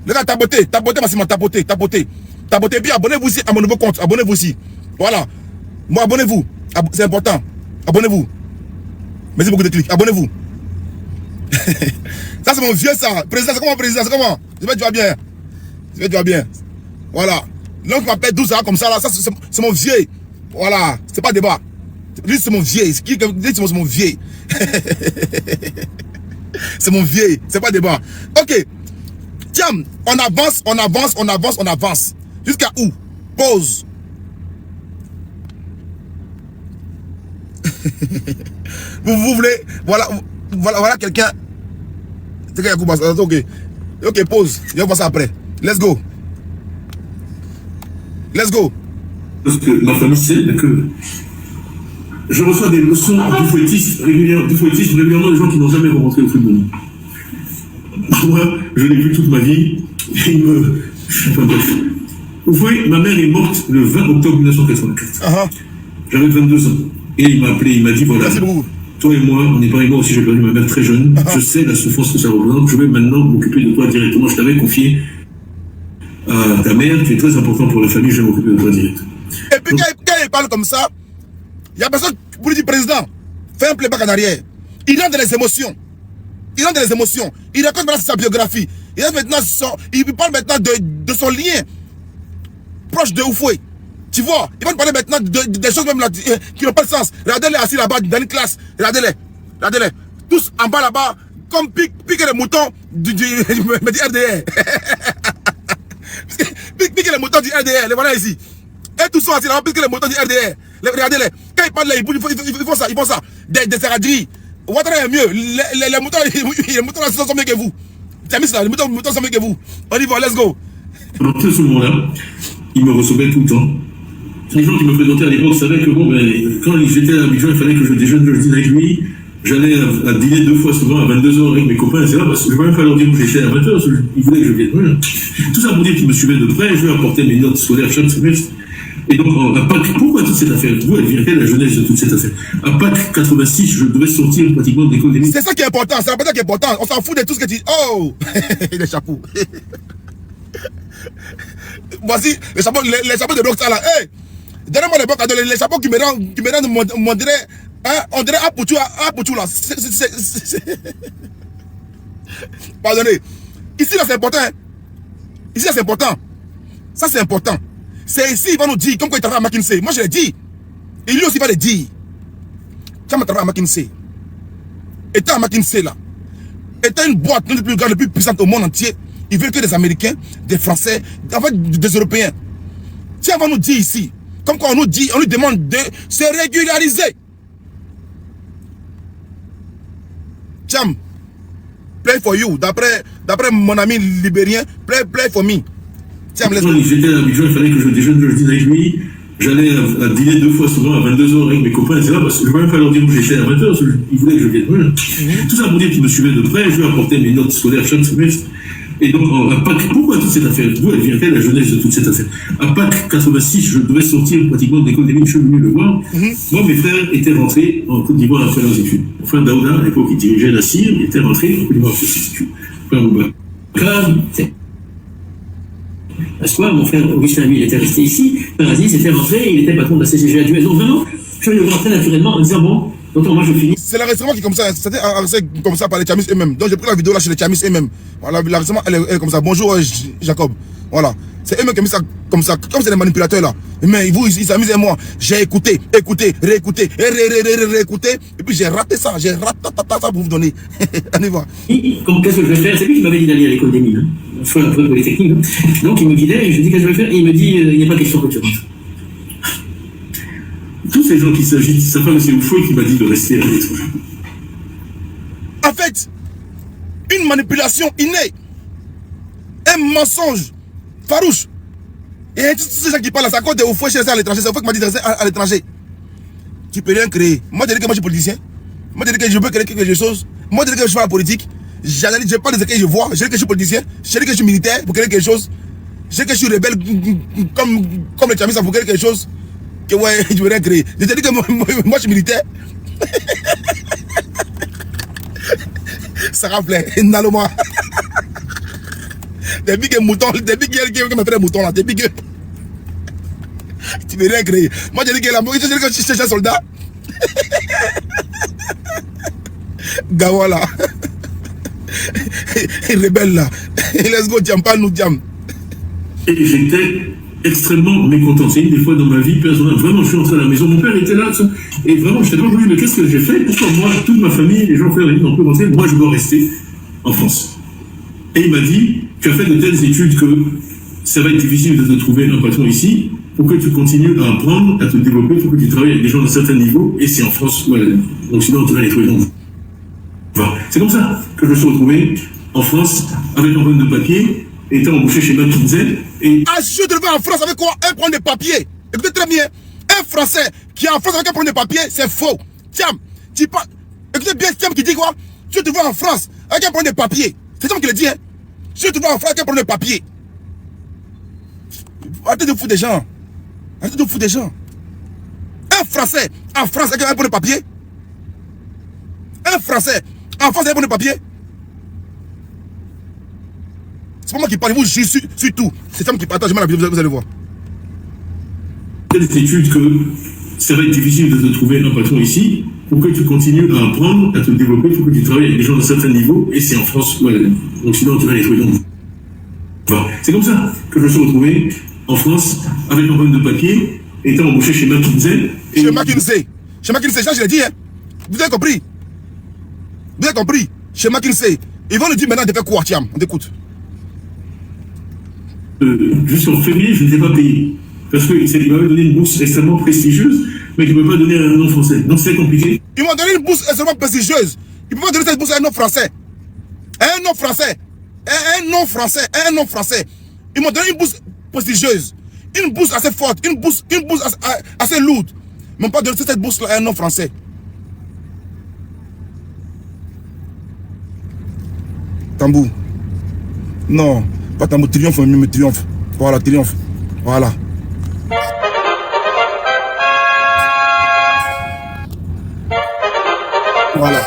Les gars, ta beauté, Massimo, ta beauté. Bien, abonnez-vous aussi à mon nouveau compte. Abonnez-vous aussi. Voilà. Moi, abonnez-vous. C'est important. Abonnez-vous. Merci beaucoup de clics. Abonnez-vous. Ça, c'est mon vieux, ça. Président, c'est comment, président? C'est comment? J'espère que tu vas bien. J'espère que tu vas bien. Voilà. L'oncle m'appelle 12 ans comme ça, là. Ça, c'est mon vieux. Voilà. C'est pas débat. Lui, c'est mon vieux. C'est mon vieux. C'est mon vieux. C'est pas débat. Ok. Tiens, on avance, on avance, on avance, on avance. Jusqu'à où? Pause. Vous voulez, voilà quelqu'un. C'est quelqu'un qui passe. Ok. Ok, pause. Je vais voir ça après. Let's go. Let's go. Parce que ma famille sait que je reçois des leçons du fouettisme régulièrement des gens qui n'ont jamais rencontré le football. Moi, je l'ai vu toute ma vie. Et enfin bref. Vous voyez, ma mère est morte le 20 octobre 1984. J'avais 22 ans. Et il m'a appelé, il m'a dit voilà, toi et moi, on est pareil, moi aussi j'ai perdu ma mère très jeune. Je sais la souffrance que ça représente. Je vais maintenant m'occuper de toi directement. Je t'avais confié à ta mère, tu es très important pour la famille, je vais m'occuper de toi directement. Et puis quand il parle comme ça, il y a personne pour lui dire président, fais un playback en arrière. Il rentre dans les émotions. Il rentre dans les émotions. Il raconte maintenant sa biographie. Il parle maintenant de son lien proche de Oufoué. Tu vois, il va nous parler maintenant des choses même là, qui n'ont pas de sens. Regardez-les assis là-bas dans une classe. Regardez-les. Regardez-les. Tous en bas là-bas, comme piquer les moutons du RDR. Piquer les moutons du RDR. Les voilà ici. Et tous sont assis là-bas, piquer les moutons du RDR. Regardez-les. Quand ils parlent là, ils font ça. Ils font ça. Des saraderies. Ouattara est mieux. Les moutons là sont mieux que vous. Les moutons sont mieux que vous. On y va, let's go. À ce moment-là, il me recevait tout le temps. Les gens qui me présentaient à l'époque savaient que bon, quand j'étais à Abidjan, il fallait que je déjeune, que je dîne avec lui. J'allais à dîner 2 fois souvent à 22h avec mes copains, etc. Parce que je ne pouvais même pas leur dire où j'étais à 20h, ils voulaient que je vienne. Voilà. Tout ça pour dire qu'ils me suivaient de près, je leur apportais mes notes scolaires chaque semestre. Et donc, à Pâques, pourquoi toute cette affaire? Vous, elle vient la jeunesse de toute cette affaire. À Pâques 86, je devais sortir pratiquement de l'école des C'est ça qui est important, c'est ça qui est important. On s'en fout de tout ce que tu dis. Oh les chapeaux. Voici les chapeaux de Rockstar là. Hey, donnez-moi les bons cadeaux, les chapeaux qui me rendent, on dirait Apoutou là. Pardonnez. Ici là c'est important. Hein? Ici là c'est important. Ça c'est important. C'est ici il va nous dire comme quoi il travaille à McKinsey. Moi je l'ai dit. Et lui aussi va le dire. Tu as travaillé à McKinsey. Et à McKinsey là. Et une boîte l'une des plus grandes, les plus puissantes au monde entier. Ils veulent que des Américains, des Français, en fait des Européens. Tiens, on va nous dire ici, comme quoi on nous dit, on lui demande de se régulariser. Tiens, play for you, d'après mon ami libérien, play for me. Tiens, j'étais à Abidjan, il fallait que je déjeune, que je dîne avec lui. J'allais à dîner 2 fois souvent à 22h avec mes copains, etc. Parce que je ne pouvais même pas leur dire où j'étais à 20h, ils voulaient que je vienne. Voilà. Tout ça pour dire qu'ils me suivaient de près, je leur apportais mes notes scolaires chaque semestre. Et donc, à Pâques, pourquoi toute cette affaire? Vous, elle vient la jeunesse de toute cette affaire. À Pâques 86, je devais sortir pratiquement de l'école des mines, je suis venu le voir. Moi, mes frères étaient rentrés en Côte d'Ivoire après leurs études. Mon frère Daouda, à l'époque, il dirigeait la CIR, il était rentré en Côte d'Ivoire après ses études. Parce que mon frère Augustin, lui, il était resté ici. Frère Aziz était rentré, il était patron de la CGG à Duel. Donc vraiment, je suis rentré naturellement en disant bon, donc moi je finis. C'est l'enregistrement qui est comme ça, c'était comme ça par les Tchamis eux-mêmes. Donc j'ai pris la vidéo là chez les Tchamis eux-mêmes. Voilà, l'enregistrement elle est comme ça. Bonjour Jacob. Voilà. C'est eux-mêmes qui ont mis ça comme ça, comme c'est des manipulateurs là. Mais ils s'amusent et moi. J'ai écouté, réécouté, réécouté. Et puis j'ai raté ça, j'ai raté ça pour vous donner. On y va. Qu'est-ce que je vais faire? C'est lui qui m'avait dit d'aller à l'école des mines. Soit un peu polytechnique. Donc il me guidait et je lui dis qu'est-ce que je vais faire? Et il me dit il n'y a pas question que tu rentres. Tous ces gens qui s'agitent, sa femme c'est Oufoué qui m'a dit de rester à l'étranger. En fait, une manipulation innée, un mensonge farouche. Et tous ces gens qui parlent à sa cause de Oufoué chez à l'étranger, c'est Oufoué qui m'a dit de rester à l'étranger. Tu peux rien créer. Moi je dis que moi je suis politicien. Moi je dis que je peux créer quelque chose. Moi je dis que je fais la politique. J'analyse, je parle de ce que je vois. Je dis que je suis politicien. Je dis que je suis militaire pour créer quelque chose. Je dis que je suis rebelle comme les Tchamis pour créer quelque chose. Que ouais, je veux rien créer. Je te dis que moi je suis militaire. Ça rappelait, Naloma. Des big moutons, des big girls qui me fait des moutons là, des big. Tu veux rien créer. Moi je dis que je suis un soldat. Gawa là. Rebelle là. Let's go, Jam, pas nous Jam. Et j'étais extrêmement mécontent. C'est une des fois dans ma vie personnelle. Vraiment, je suis entré à la maison. Mon père était là. Et vraiment, je n'étais pas voulu. Mais qu'est-ce que j'ai fait? Pourquoi moi, toute ma famille, les gens frères et amis n'ont pas rentrer? Moi, je dois rester en France. Et il m'a dit, tu as fait de telles études que ça va être difficile de te trouver un patron ici. Pour que tu continues à apprendre, à te développer, pour que tu travailles avec des gens d'un certain niveau. Et c'est en France. Voilà. Donc sinon, tu vas les trouver. Voilà. C'est comme ça que je me suis retrouvé en France avec un problème de papier, étant embauché chez McKinsey. Et je te le vois en France avec quoi? Un problème de papier. Écoutez très bien. Un Français qui est en France avec un problème de papier, c'est faux. Tiens, tu pas. Écoutez bien, Tiens qui dit quoi? Je te vois en France avec un problème de papier. C'est Tiens qui le dit, hein. Je te vois en France avec un problème de papier. Arrêtez de foutre des gens. Arrêtez de foutre des gens. Un Français en France avec un problème de papier. Un Français en France avec un problème de papier. C'est pas moi qui parle, vous, je suis sur tout. C'est Tiens qui partage la vidéo, vous allez voir. Des études que ça va être difficile de te trouver un patron ici. Pour que tu continues à apprendre, à te développer, pour que tu travailles avec des gens d'un certain niveau. Et c'est en France. Voilà. Donc sinon, tu vas les trouver. Voilà. C'est comme ça que je me suis retrouvé en France avec un problème de papier, étant embauché chez McKinsey. Chez McKinsey. Chez McKinsey, ça je l'ai dit, hein. Vous avez compris? Vous avez compris? Chez McKinsey. Ils vont nous dire maintenant de faire quoi, Tiam? On t'écoute. Jusqu'en février, je ne t'ai pas payé. Parce qu'il m'avait donné une bourse extrêmement prestigieuse, mais qu'il ne peut pas donner à un nom français. Donc c'est compliqué. Ils m'ont donné une bourse extrêmement prestigieuse. Ils ne peuvent pas donner cette bourse à un nom français. Un nom français. Un nom français. Un nom français. Ils m'ont donné une bourse prestigieuse. Une bourse assez forte. Une bourse assez lourde. Ils ne m'ont pas donné cette bourse-là à un nom français. Tambour. Non. Pas tambour. Triomphe, mais triomphe. Voilà, triomphe. Voilà. Voilà.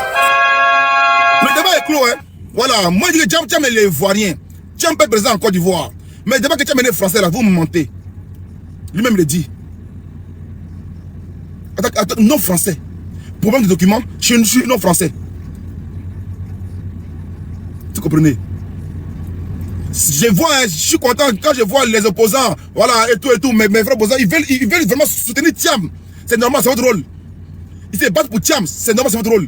Le débat est clos, hein. Voilà. Moi, je dis que Tiam est l'Ivoirien. Tiam peut être présent en Côte d'Ivoire. Mais le débat que Tiam est français, là, vous me mentez. Lui-même le dit. Attends, non français. Problème de documents, je suis non français. Vous comprenez? Je vois, je suis content quand je vois les opposants, voilà, et tout, mes frères opposants, ils veulent vraiment soutenir Tiam. C'est normal, c'est votre rôle. Ils se battent pour Tiam, c'est normal, c'est votre rôle.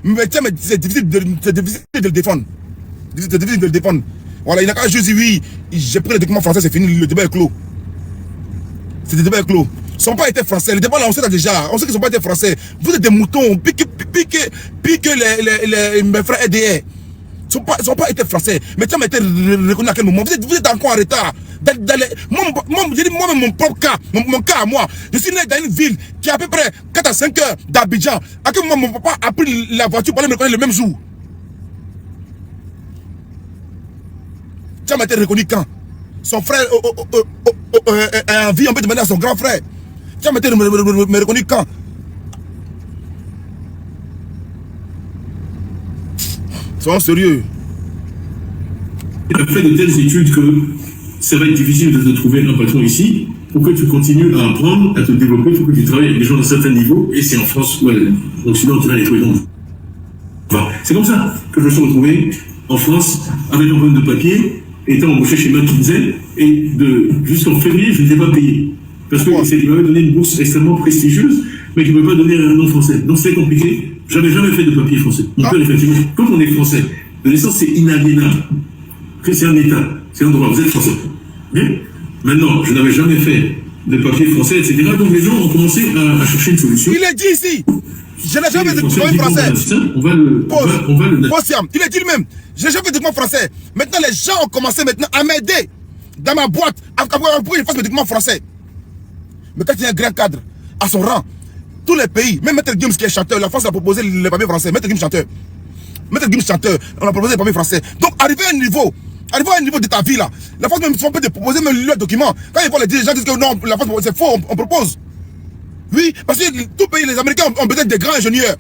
Mais Tiam, c'est difficile de le défendre. C'est difficile de le défendre. Voilà, il n'a qu'à juste dire oui, j'ai pris les documents français, c'est fini, le débat est clos. Le débat est clos. Ils n'ont pas été français. Le débat là, on sait déjà. On sait qu'ils n'ont pas été français. Vous êtes des moutons. Piquez mes frères EDR. Ils n'ont pas été français. Mais Tiam a été reconnu à quel moment? Vous êtes encore en retard. Moi, mon propre cas, mon cas à moi, je suis né dans une ville qui a à peu près 4 à 5 heures d'Abidjan. À quel moment mon papa a pris la voiture pour aller me reconnaître le même jour? Tiam a été reconnu quand? Son frère a envie, on peut demander à son grand frère. Tiam a été reconnu quand? Soyons sérieux. Il a fait de telles études que ça va être difficile de te trouver un patron ici. Pour que tu continues à apprendre, à te développer, pour que tu travailles avec des gens d'un certain niveau. Et c'est en France. Voilà. Donc sinon, tu vas les trouver. Voilà. C'est comme ça que je me suis retrouvé en France avec un problème de papier, étant embauché chez McKinsey. Et jusqu'en février, je ne t'ai pas payé. Parce qu'il m'avait donné une bourse extrêmement prestigieuse, mais qu'il ne peut pas donner à un nom français. Donc c'est compliqué. J'avais jamais fait de papier français. Mon père, effectivement, comme on est français, de naissance, c'est inaliénable. C'est un État, c'est un droit, vous êtes français. Bien. Maintenant, je n'avais jamais fait de papier français, etc. Donc les gens ont commencé à chercher une solution. Il est dit ici. Je n'ai jamais fait de document français. On va le... Il est dit lui-même. Je n'ai jamais fait de document français. Maintenant, les gens ont commencé maintenant à m'aider dans ma boîte pour que je fasse mes documents français. Mais quand il y a un grand cadre à son rang, tous les pays, même Maître Gims qui est chanteur, la France a proposé les papiers français. Maître Gims chanteur. Maître Gims chanteur, on a proposé les papiers français. Donc, arrivé à un niveau de ta vie là, la France même peut te proposer même leurs documents. Quand ils voient les dirigeants disent que non, la France c'est faux, on propose. Oui, parce que tout pays, les Américains ont besoin des grands ingénieurs.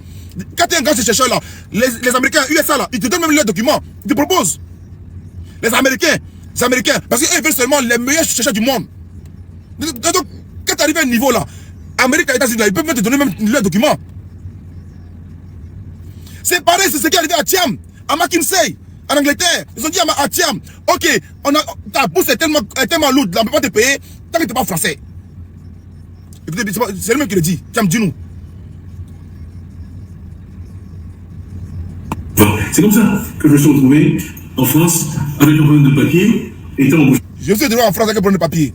Quand tu es un grand chercheur là, les Américains, USA là, ils te donnent même leurs documents, ils te proposent. Les Américains, parce qu'ils veulent seulement les meilleurs chercheurs du monde. Donc, quand tu arrives à un niveau là, Amérique et États-Unis, ils peuvent même te donner même leurs documents. C'est pareil, c'est ce qui est arrivé à Thiam, à McKinsey, en Angleterre. Ils ont dit à Thiam, ok, ta bourse est tellement lourde, on ne peut pas te payer tant que tu n'es pas français. C'est lui-même qui le dit. Thiam, dis-nous. C'est comme ça que je me suis retrouvé en France avec un problème de papier, étant embauché. Je suis en France avec un problème de papier.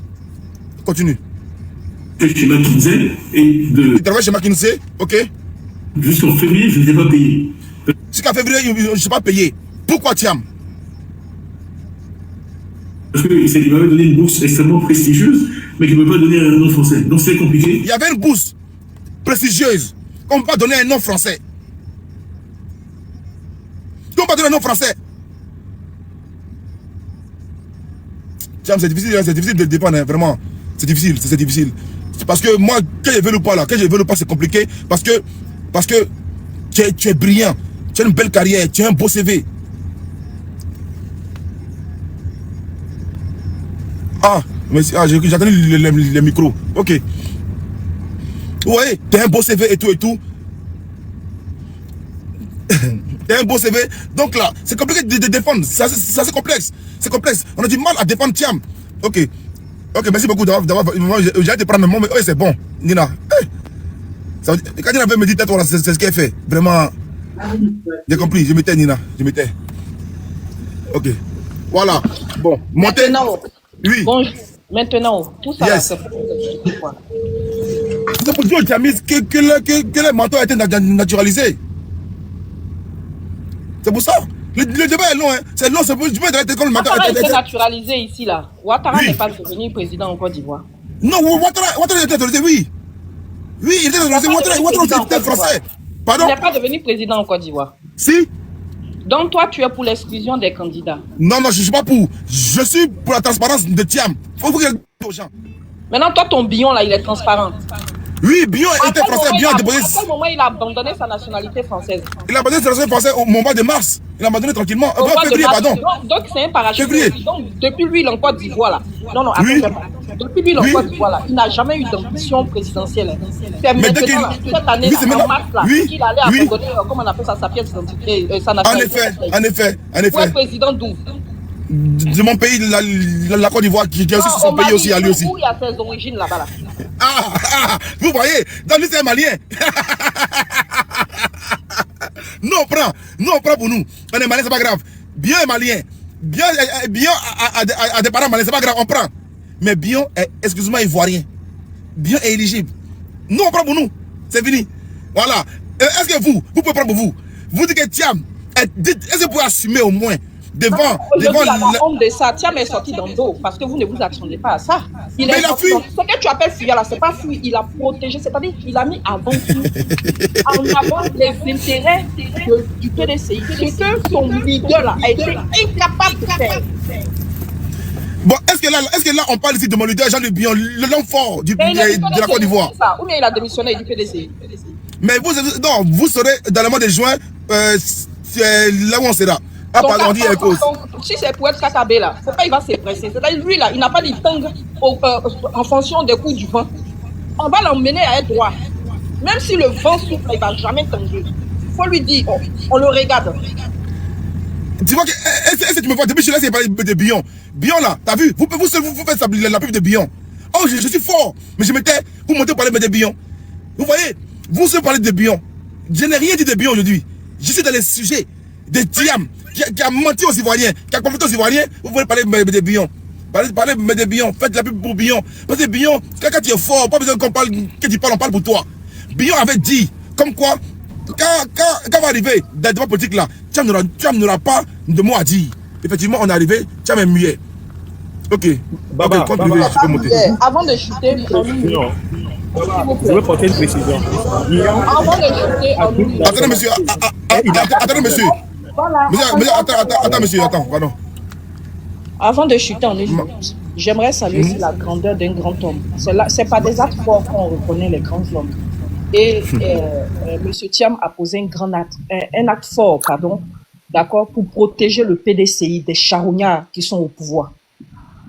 Continue. Chez McKinsey et de. Tu travailles chez McKinsey, ok. Jusqu'en février, je n'étais pas payé. Jusqu'en février, je ne suis pas payé. Pourquoi Thiam? Parce qu'il m'avait donné une bourse extrêmement prestigieuse, mais qu'il ne pouvait pas donner un nom français. Donc c'est compliqué. Il y avait une bourse prestigieuse qu'on ne peut pas donner un nom français. Qu'on ne peut pas donner un nom français. Thiam, c'est difficile de défendre, hein, vraiment. C'est difficile, c'est difficile. Parce que moi, quand je veux ou pas là, quand je veux ou pas, c'est compliqué. Parce que tu es brillant, tu as une belle carrière, tu as un beau CV. J'ai entendu le micro. Ok. Ouais, tu as un beau CV et tout et tout. Tu as un beau CV. Donc là, c'est compliqué de défendre. C'est assez complexe. C'est complexe. On a du mal à défendre Thiam. Ok. Ok, merci beaucoup d'avoir. J'ai te prendre mon mais c'est bon. Nina. Hey. Quand Nina veut me dire, voilà, c'est ce qu'elle fait. Vraiment. J'ai compris. Je m'étais, Nina. Je m'étais. Ok. Voilà. Bon. Montez. Maintenant, oui. Bonjour. Maintenant, tout ça, Yes. c'est pour c'est pour Dieu qui a mis que le manteau a été naturalisé. C'est pour ça. Le débat est long, hein. C'est long, c'est pour je peux être comme le manteau Ouattara a a été été naturalisé ici, là. Ouattara Oui. n'est pas devenu président en Côte d'Ivoire. Non, Ouattara a été naturalisé, oui. Oui, il était naturalisé. Ouattara était français. Pardon? Il n'est pas devenu président en Côte d'Ivoire. Si? Donc, toi, tu es pour l'exclusion des candidats. Non, je ne suis pas pour. Je suis pour la transparence de Thiam. Faut que aux gens. Maintenant, toi, ton bion, là, il est transparent. Oui, Bion était français, Bion a déposé. À quel moment il a abandonné sa nationalité française? Il a abandonné sa nationalité française au mois de mars. Il a abandonné tranquillement. Au mois de Février, mars. pardon. Donc c'est un parachute. Février. Donc, depuis lui, il est en Côte d'Ivoire, là. Non, Oui. attends. Depuis lui, il est en Oui. Côte d'Ivoire, là. Il n'a jamais eu d'ambition présidentielle. C'est Mais dès maintenant, qu'il- cette année, Oui, c'est là, maintenant. en mars, là, Oui. qu'il allait Oui. abandonner, comment on appelle ça, sa pièce d'identité, sa En nationalité. effet. Vous êtes président d'où? De mon pays, la Côte d'Ivoire, qui est aussi Non, son au pays Mali, aussi, à lui aussi. où il y a ses origines là-bas, là. Vous voyez, dans lui c'est un malien. Nous on prend pour nous. On est malien, c'est pas grave. Bien est malien. Bien a des parents maliens, c'est pas grave, on prend. Mais Bion est exclusivement ivoirien. Bion est éligible. Nous on prend pour nous. C'est fini. Voilà. Est-ce que vous pouvez prendre pour vous? Vous dites que Thiam, est-ce que vous pouvez assumer au moins devant Aujourd'hui, la honte de ça, Thiam est sorti dans le dos parce que vous ne vous attendez pas à ça. Mais il a sorti fui. Ce que tu appelles fuir là, c'est pas fuir, il a protégé, c'est-à-dire qu'il a mis avant tout en avant les intérêts du PDCI. Ce que son leader là a été incapable de faire. Bon, est-ce que là on parle ici de mon leader Jean-Luc Bion, l'homme fort de la Côte d'Ivoire? Ou bien il a démissionné du PDCI. Mais vous serez dans le mois de juin, c'est là où on sera. Ah, pardon, on dit quelque chose. Si c'est pour être Kakabé là, faut pas il va se presser. C'est-à-dire lui là, il n'a pas dit tangue en fonction des coups du vent. On va l'emmener à être droit. Même si le vent souffle, il va jamais tanguer. Il faut lui dire, on le regarde. Tu vois que, est-ce que tu me vois, depuis que je suis là, c'est parler de Bion. Bion là, t'as vu, vous faites la pub de Bion. Oh, je suis fort, mais je m'étais, vous montez parler de Bion. Vous voyez, vous savez parler de Bion. Je n'ai rien dit de Bion aujourd'hui. Je suis dans les sujets de Thiam, qui a menti aux Ivoiriens, qui a confronté aux Ivoiriens. Vous voulez parler de Bion. Parlez de Bion, faites la pub pour Bion. Parce que Bion, quand tu es fort, pas besoin qu'on parle, que tu parles, on parle pour toi. Bion avait dit, comme quoi, quand va arriver dans le débat politique là, Thiam n'aura pas de mots à dire. Effectivement, on est arrivé, Thiam est muet. Ok. Baba, Ok, continue, je peux monter. Avant de chuter, je veux porter une précision. avant de chuter, Attendez, monsieur. Attendez, monsieur. voilà. Attends, monsieur, attends, pardon. Avant de chuter en une minute, j'aimerais saluer aussi la grandeur d'un grand homme. C'est par des actes forts qu'on reconnaît les grands hommes. Et M. Thiam a posé un acte fort, d'accord, pour protéger le PDCI des charognards qui sont au pouvoir.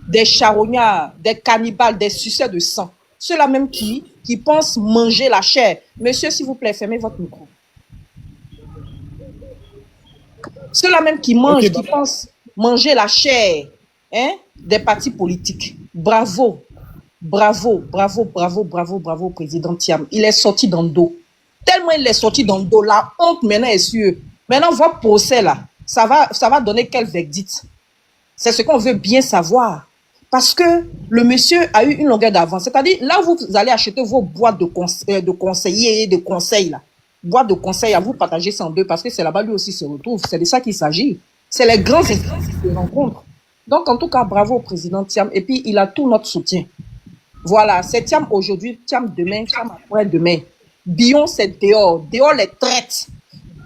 Des charognards, des cannibales, des suceurs de sang. Ceux-là même qui pensent manger la chair. Monsieur, s'il vous plaît, fermez votre micro. Ceux-là même qui mangent, qui pensent manger la chair, hein, des partis politiques. Bravo. Bravo, bravo, bravo, bravo, bravo, président Thiam. Il est sorti dans le dos. Tellement il est sorti dans le dos, la honte maintenant est sur eux. Maintenant, votre procès là, ça va donner quel verdict? C'est ce qu'on veut bien savoir. Parce que le monsieur a eu une longueur d'avance. C'est-à-dire, là où vous allez acheter vos boîtes de conseillers, de conseils là, boîtes de conseils, à vous partager ça en deux, parce que c'est là-bas lui aussi se retrouve. C'est de ça qu'il s'agit. C'est les grands esprits qui se rencontrent. Donc, en tout cas, bravo au président Thiam. Et puis, il a tout notre soutien. Voilà, c'est Thiam aujourd'hui, Thiam demain, Thiam après-demain. Bion, c'est dehors. Dehors, les traites.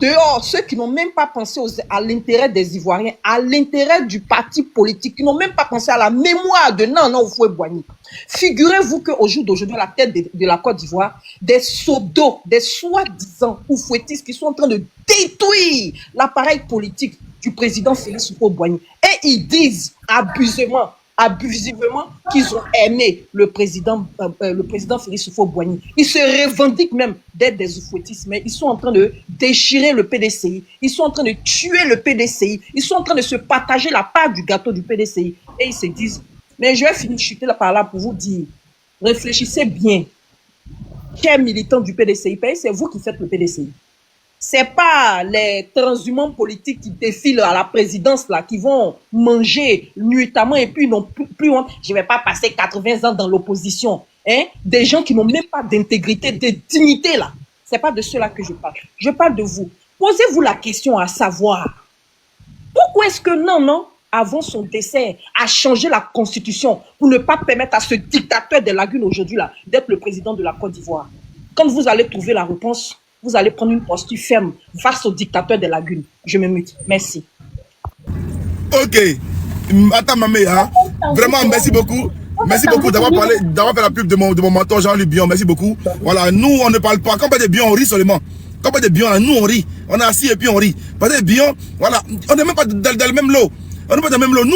Dehors, ceux qui n'ont même pas pensé à l'intérêt des Ivoiriens, à l'intérêt du parti politique, qui n'ont même pas pensé à la mémoire de Nana Houphouët-Boigny. Figurez-vous qu'au jour d'aujourd'hui, à la tête de la Côte d'Ivoire, des sodos, des soi-disant Houphouëtistes qui sont en train de détruire l'appareil politique du président Félix Houphouët-Boigny. Et ils disent abusivement qu'ils ont aimé le président Félix Houphouët-Boigny. Ils se revendiquent même d'être des oufouettistes, mais ils sont en train de déchirer le PDCI. Ils sont en train de tuer le PDCI. Ils sont en train de se partager la part du gâteau du PDCI. Et ils se disent, mais je vais finir de chuter par là pour vous dire, réfléchissez bien. Chers militants du PDCI, c'est vous qui faites le PDCI. C'est pas les transhumants politiques qui défilent à la présidence là, qui vont manger nuitamment et puis non plus honte. Je vais pas passer 80 ans dans l'opposition. Hein? Des gens qui n'ont même pas d'intégrité, de dignité là. C'est pas de cela que je parle. Je parle de vous. Posez-vous la question à savoir, pourquoi est-ce que non, avant son décès, a changé la constitution pour ne pas permettre à ce dictateur des lagunes aujourd'hui là d'être le président de la Côte d'Ivoire? Quand vous allez trouver la réponse, vous allez prendre une posture ferme face au dictateur des lagunes. Je me mute. Merci. Ok. Attends, mamé, hein. Vraiment, merci beaucoup. Merci beaucoup d'avoir fait la pub de mon mentor Jean-Luc Bion. Merci beaucoup. Voilà, nous, on ne parle pas. Quand on parle de Bion, on rit seulement. Quand on parle de Bion, nous, on rit. On est assis et puis on rit. Parce que Bion, voilà, on n'est même pas dans le même lot. On n'est pas dans le même lot. Nous,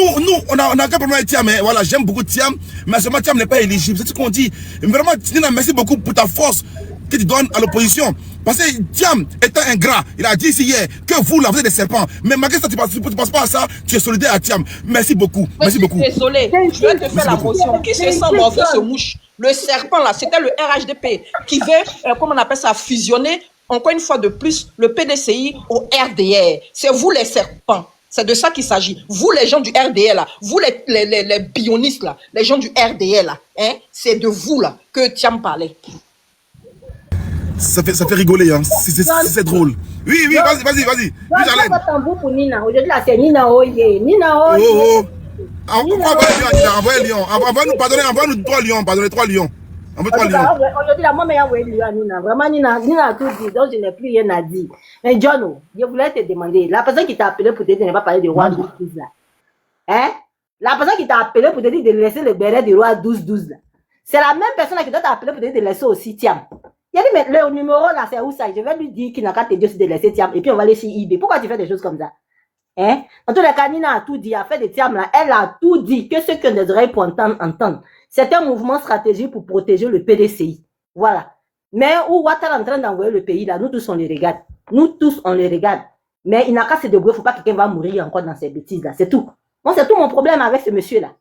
on a aucun problème avec Thiam. Voilà, j'aime beaucoup Thiam, mais seulement Thiam n'est pas éligible. C'est ce qu'on dit. Vraiment, Nina, merci beaucoup pour ta force que tu donnes à l'opposition. Parce que Thiam étant ingrat, il a dit ici hier que vous, là, vous êtes des serpents. Mais malgré ça, tu ne passes pas à ça, tu es solidaire à Thiam. Merci beaucoup. Merci beaucoup. Désolé, je vais te faire la motion. Qui se sent morveux se mouche? Le serpent, là, c'était le RHDP qui veut, comment on appelle ça, fusionner, encore une fois de plus, le PDCI au RDR. C'est vous les serpents. C'est de ça qu'il s'agit. Vous, les gens du RDR, là, vous, les bionistes, là, les gens du RDR, là, hein, c'est de vous, là, que Thiam parlait. Ça fait rigoler, hein. C'est drôle. Oui, vas-y. Aujourd'hui, là, c'est Nina Oye. Nina Oye. Oh. Envoie Lyon. Envoie-nous 3 lions. Pardonnez 3 lions. Aujourd'hui, là, moi, je vais Nina. Vraiment, Nina a tout dit. Donc, je n'ai plus rien à dire. Mais John, je voulais te demander, la personne qui t'a appelé pour te dire de ne pas parler de roi 12-12 là. Hein? La personne qui t'a appelé pour te dire de laisser le béret du roi 12-12 là. C'est la même personne qui doit t'appeler pour te dire de laisser aussi Thiam. Il a dit, mais le numéro là, c'est où ça? Je vais lui dire qu'il n'a qu'à te dire de laisser Thiam. Et puis on va aller sur eBay. Pourquoi tu fais des choses comme ça? Hein? En tous les cas, Nina a tout dit, a fait des Thiam là. Elle a tout dit. Que ceux qui ont des oreilles pour entendre. C'est un mouvement stratégique pour protéger le PDCI. Voilà. Mais où Ouattara est en train d'envoyer le pays là, nous tous on les regarde. Nous tous on les regarde. Mais il n'a qu'à se débrouiller. Faut pas que quelqu'un va mourir encore dans ces bêtises là. C'est tout. Moi, c'est tout mon problème avec ce monsieur là.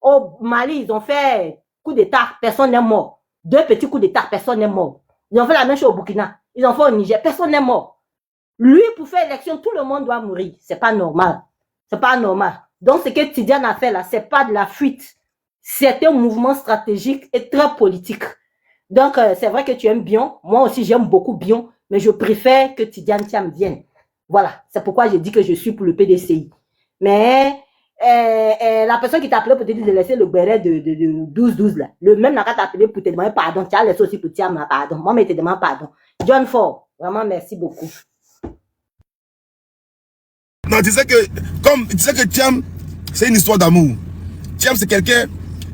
Au Mali, ils ont fait coup d'état, personne n'est mort. 2 petits coups d'état, personne n'est mort. Ils ont fait la même chose au Burkina. Ils ont fait au Niger. Personne n'est mort. Lui, pour faire élection, tout le monde doit mourir. C'est pas normal. C'est pas normal. Donc, ce que Tidiane a fait là, c'est pas de la fuite. C'est un mouvement stratégique et très politique. Donc, c'est vrai que tu aimes Bion. Moi aussi, j'aime beaucoup Bion. Mais je préfère que Tidiane Thiam vienne. Voilà. C'est pourquoi j'ai dit que je suis pour le PDCI. Mais, la personne qui t'a appelé pour te dire de laisser le béret de 12-12 là, le même n'a qu'à t'appeler pour te demander pardon. Tu as laissé aussi pour Thiam, pardon. Moi, mais te demande pardon. John Ford, vraiment merci beaucoup. Non, tu sais que Thiam, c'est une histoire d'amour. Thiam, c'est quelqu'un,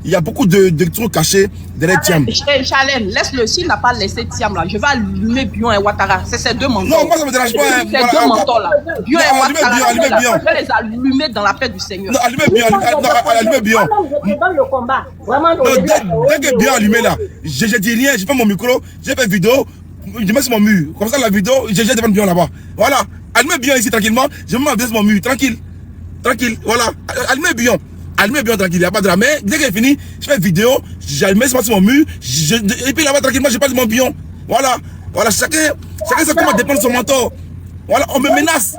il y a beaucoup de trucs cachés derrière Thiam. Chalène, laisse-le. S'il n'a pas laissé Thiam là, je vais allumer Bion et Ouattara. C'est ces 2 mentors. Non, moi ça me dérange pas. Ces 2 mentors là. Bion et Ouattara. Je vais les allumer dans la paix du Seigneur. Non, allumez Bion. Je donne le combat. Vraiment. Dès que Bion allumé là, je dis rien, je fais mon micro, j'ai fait vidéo, je mets sur mon mur. Comme ça la vidéo, j'ai devant Bion là-bas. Voilà. Allumez Bion ici tranquillement. Je me mets mon mur, tranquille. Tranquille, voilà. Allumez Bion. Allumez Bion tranquille, il n'y a pas de drame. Mais dès qu'il est fini, je fais une vidéo, j'allume sur mon mur, et puis là-bas tranquillement, je passe mon Bion. Voilà. Voilà, chacun sait comment dépendre de son mentor. Voilà, on me menace.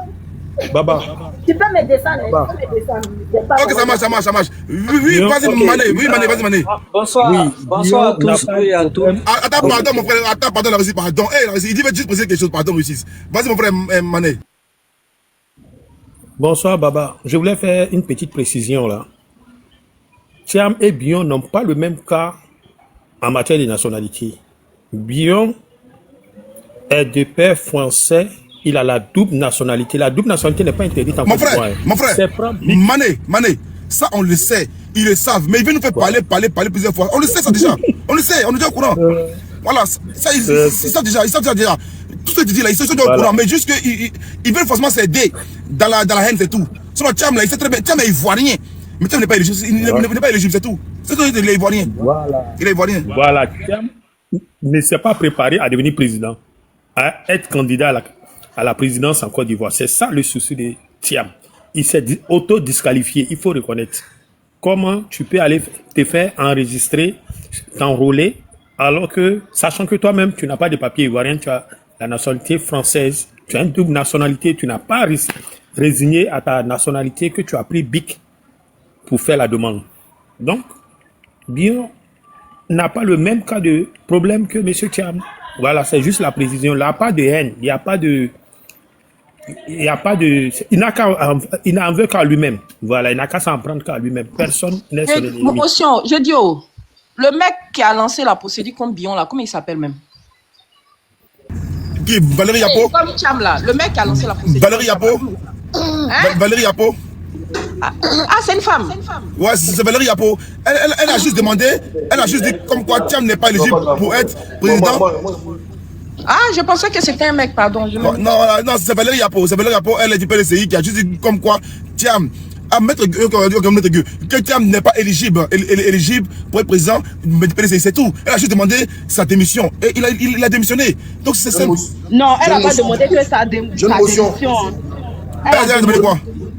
Baba. Tu peux me descendre, tu peux me descendre. Ok, ça marche. Oui, vas-y, okay. Mané. Oui, Mané, vas-y, Mané. Bonsoir. Oui, Bonsoir à tous et à toutes. Attends, pardon, mon frère. Attends, pardon, la Russie, pardon. Hey, la Russie, il dit, juste poser quelque chose, pardon, Russie. Vas-y, mon frère, Mané. Bonsoir, Baba. Je voulais faire une petite précision là. Thiam et Bion n'ont pas le même cas en matière de nationalité. Bion est de père français. Il a la double nationalité. La double nationalité n'est pas interdite en Mon Côte frère, Mané, ça on le sait, ils le savent, mais ils veulent nous faire parler plusieurs fois. On le sait ça déjà, on le sait, on est déjà au courant. Voilà, ça ils savent déjà, tout ce que tu dis là, ils sont déjà au courant, mais juste qu'ils veulent forcément s'aider dans la haine, c'est tout. Sur le Thiam là, il sait très bien, Thiam est ivoirien, mais Thiam n'est pas éligible, il n'est pas éligible, c'est tout. C'est tout, il est ivoirien. Voilà. Il est ivoirien. Voilà, Thiam ne s'est pas préparé à devenir président, à être candidat à la présidence en Côte d'Ivoire. C'est ça le souci de Thiam. Il s'est auto-disqualifié, il faut reconnaître. Comment tu peux aller te faire enregistrer, t'enrôler, alors que, sachant que toi-même, tu n'as pas de papier ivoirien, tu as la nationalité française, tu as une double nationalité, tu n'as pas résigné à ta nationalité que tu as pris BIC pour faire la demande. Donc, Bion n'a pas le même cas de problème que M. Thiam. Voilà, c'est juste la précision. Il n'y a pas de haine, il n'y a pas de... Il n'en veut qu'à lui-même. Voilà, il n'a qu'à s'en prendre qu'à lui-même. Personne n'est son ennemi. Je dis, le mec qui a lancé la procédure contre Bion, là, comment il s'appelle même? Qui, Valérie Yapo? Comme Thiam, là, le mec qui a lancé la procédure. Valérie Yapo? Valérie Yapo? Ah, c'est une femme. Ouais, c'est Valérie Yapo. Elle a juste demandé, elle a juste dit comme quoi Thiam n'est pas éligible pour être président. Ah, je pensais que c'était un mec, pardon. Non, c'est Valérie Yapo. C'est Valérie Yapo, elle est du PDCI qui a juste dit comme quoi Thiam, que Thiam n'est pas éligible pour être président du PDCI, c'est tout. Elle a juste demandé sa démission et il a démissionné. Donc c'est simple. Non, elle n'a pas demandé que sa démission. Elle a demandé quoi?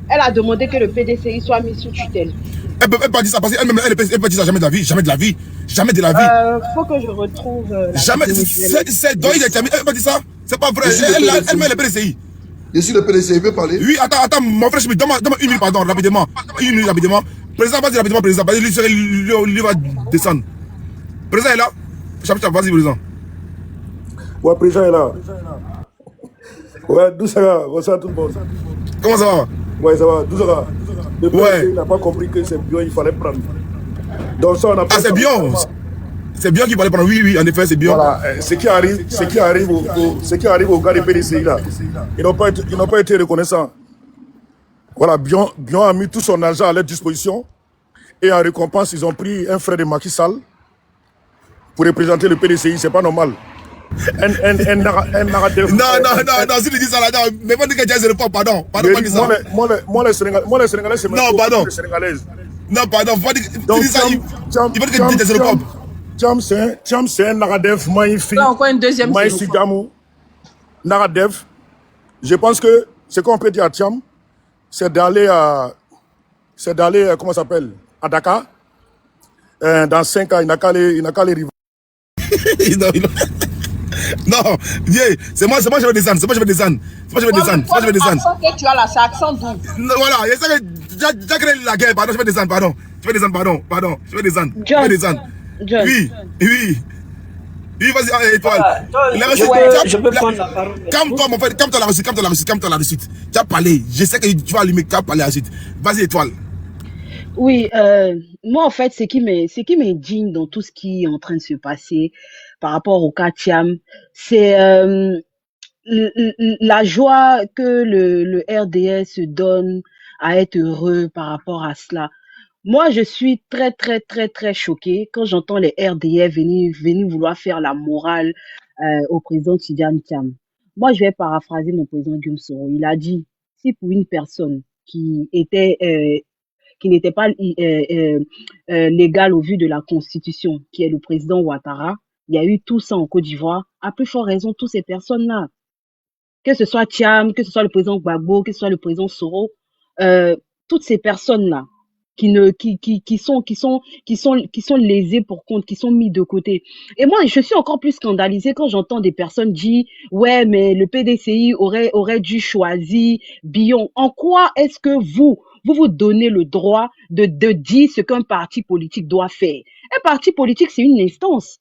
Elle a demandé que le PDCI soit mis sous tutelle. Elle peut pas dire ça parce qu'elle peut dire ça jamais de la vie, jamais de la vie, jamais de la vie. Faut que je retrouve. Jamais. C'est Doïd et Thiam. Elle peut dire ça. C'est pas vrai. Elle met le PDCI. Je suis le PDCI, il peut parler. Oui, attends, mon frère, donne-moi une minute, pardon, rapidement. Une minute, rapidement. Président, vas-y rapidement, président. Lui va descendre. Président est là. Vas-y, président. Ouais, président est là. Ouais, d'où ça va? Bonsoir tout le monde. Comment ça va? Ouais, ça va. D'où ça va? Le PDCI n'a pas compris que c'est Bion, il fallait prendre. Donc ça, on a pas. Ah, c'est Bion. C'est Bion qu'il fallait prendre. Oui, en effet, c'est Bion. Voilà, ce qui arrive aux gars des PDCI là, ils n'ont pas été reconnaissants. Voilà, Bion a mis tout son argent à leur disposition et en récompense, ils ont pris un frère de Macky Sall pour représenter le PDCI, c'est pas normal. Un narrateur. Non, si tu dis ça là, non, mais pas dire que tu as le pop, pardon. Pardon, pas dire ça. Moi, les Sénégalais, c'est non, pardon. Non, pardon, pas dire que tu dis ça. Il va dire que tu as le pop. Thiam, c'est un Naradev magnifique. Encore une deuxième Naradev. Je pense que ce qu'on peut dire à Thiam, c'est d'aller comment ça s'appelle, à Dakar. Dans 5 ans, il n'a qu'à les rivaux. Non, c'est moi, je vais descendre. C'est moi, je vais descendre. Que tu as là, c'est accent doux. Voilà, j'ai créé la guerre, pardon, je vais descendre, pardon. Je vais descendre. John. Oui, vas-y, étoile. Je peux prendre la parole. Calme-toi, mon frère, calme-toi la Russie. Tu as parlé, je sais que tu vas allumer, tu as parlé la suite. Vas-y, étoile. Oui, moi en fait, ce qui m'indigne dans tout ce qui est en train de se passer par rapport au cas Thiam, c'est la joie que le RDS se donne à être heureux par rapport à cela. Moi, je suis très, très, très, très choquée quand j'entends les RDF venir vouloir faire la morale au président Tidjane Thiam. Moi, je vais paraphraser mon président Guillaume Soro. Il a dit, si pour une personne qui n'était pas légale au vu de la Constitution, qui est le président Ouattara, il y a eu tout ça en Côte d'Ivoire, à plus forte raison, toutes ces personnes-là. que ce soit Thiam, que ce soit le président Gbagbo, que ce soit le président Soro, toutes ces personnes-là qui sont lésées pour compte, qui sont mis de côté. Et moi, je suis encore plus scandalisée quand j'entends des personnes dire ouais, mais le PDCI aurait dû choisir Billon. En quoi est-ce que vous donnez le droit de dire ce qu'un parti politique doit faire? Un parti politique, c'est une instance.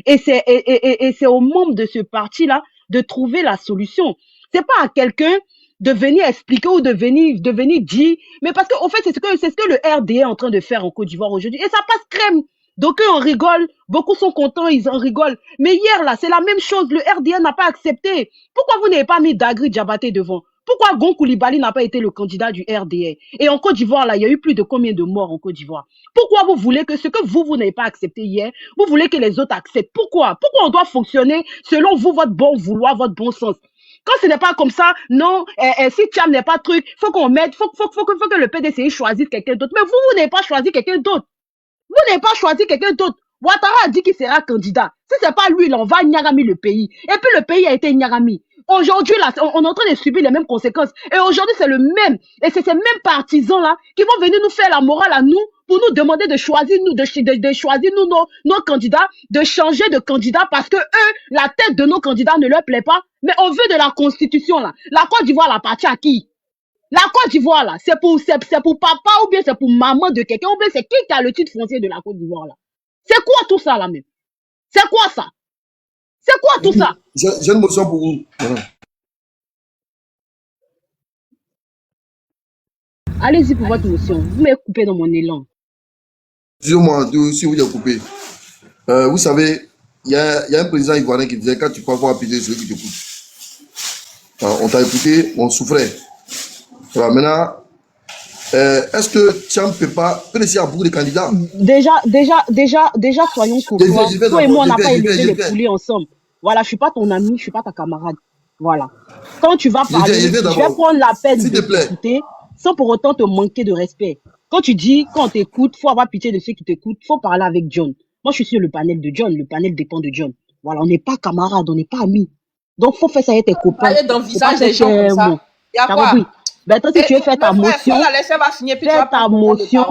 Et c'est aux membres de ce parti-là de trouver la solution. C'est pas à quelqu'un de venir expliquer ou de venir dire, mais parce qu'en fait, c'est ce que le RDA est en train de faire en Côte d'Ivoire aujourd'hui. Et ça passe crème. Donc, on rigole. Beaucoup sont contents, ils en rigolent. Mais hier, là, c'est la même chose. Le RDA n'a pas accepté. Pourquoi vous n'avez pas mis Dagri Diabaté devant? Pourquoi Gon Coulibaly n'a pas été le candidat du RDA? Et en Côte d'Ivoire, là, il y a eu plus de combien de morts en Côte d'Ivoire? Pourquoi vous voulez que ce que vous n'avez pas accepté hier, vous voulez que les autres acceptent? Pourquoi on doit fonctionner selon vous, votre bon vouloir, votre bon sens? Quand ce n'est pas comme ça, non, si Thiam n'est pas truc, faut qu'on mette, faut que le PDCI choisisse quelqu'un d'autre. Mais vous n'avez pas choisi quelqu'un d'autre. Vous n'avez pas choisi quelqu'un d'autre. Ouattara a dit qu'il sera candidat. Si c'est pas lui, là, on va Nyarami le pays. Et puis le pays a été Nyarami. Aujourd'hui, là, on est en train de subir les mêmes conséquences. Et aujourd'hui, c'est le même. Et c'est ces mêmes partisans-là qui vont venir nous faire la morale à nous pour nous demander de choisir nos candidats, de changer de candidat parce que eux, la tête de nos candidats ne leur plaît pas. Mais au vu de la Constitution, là, la Côte d'Ivoire appartient à qui? La Côte d'Ivoire, là, c'est pour papa ou bien c'est pour maman de quelqu'un ou bien c'est qui a le titre foncier de la Côte d'Ivoire, là? C'est quoi tout ça, là, même? C'est quoi ça? C'est quoi tout ça? J'ai une motion pour vous. Voilà. Allez-y pour votre motion. Vous m'avez coupé dans mon élan. Excusez-moi, si vous avez coupé. Vous savez, il y a un président ivoirien qui disait quand tu parles pour appuyer celui qui t'écoute. On t'a écouté, on souffrait. Voilà, maintenant, est-ce que Thiam peut laisser à beaucoup de candidats? Déjà, soyons courtois. Toi et moi, on n'a pas élevé les poulets ensemble. Voilà, je suis pas ton ami, je suis pas ta camarade. Voilà. Quand tu vas parler, je vais prendre la peine de t'écouter sans pour autant te manquer de respect. Quand tu dis, quand on t'écoute, faut avoir pitié de ceux qui t'écoutent, faut parler avec John. Moi, je suis sur le panel de John. Le panel dépend de John. Voilà, on n'est pas camarades, on n'est pas amis. Donc, faut faire ça avec tes copains. Aller dans le visage des gens comme ça. Y a quoi? Ben, toi, si tu veux faire ta motion, fais ta motion.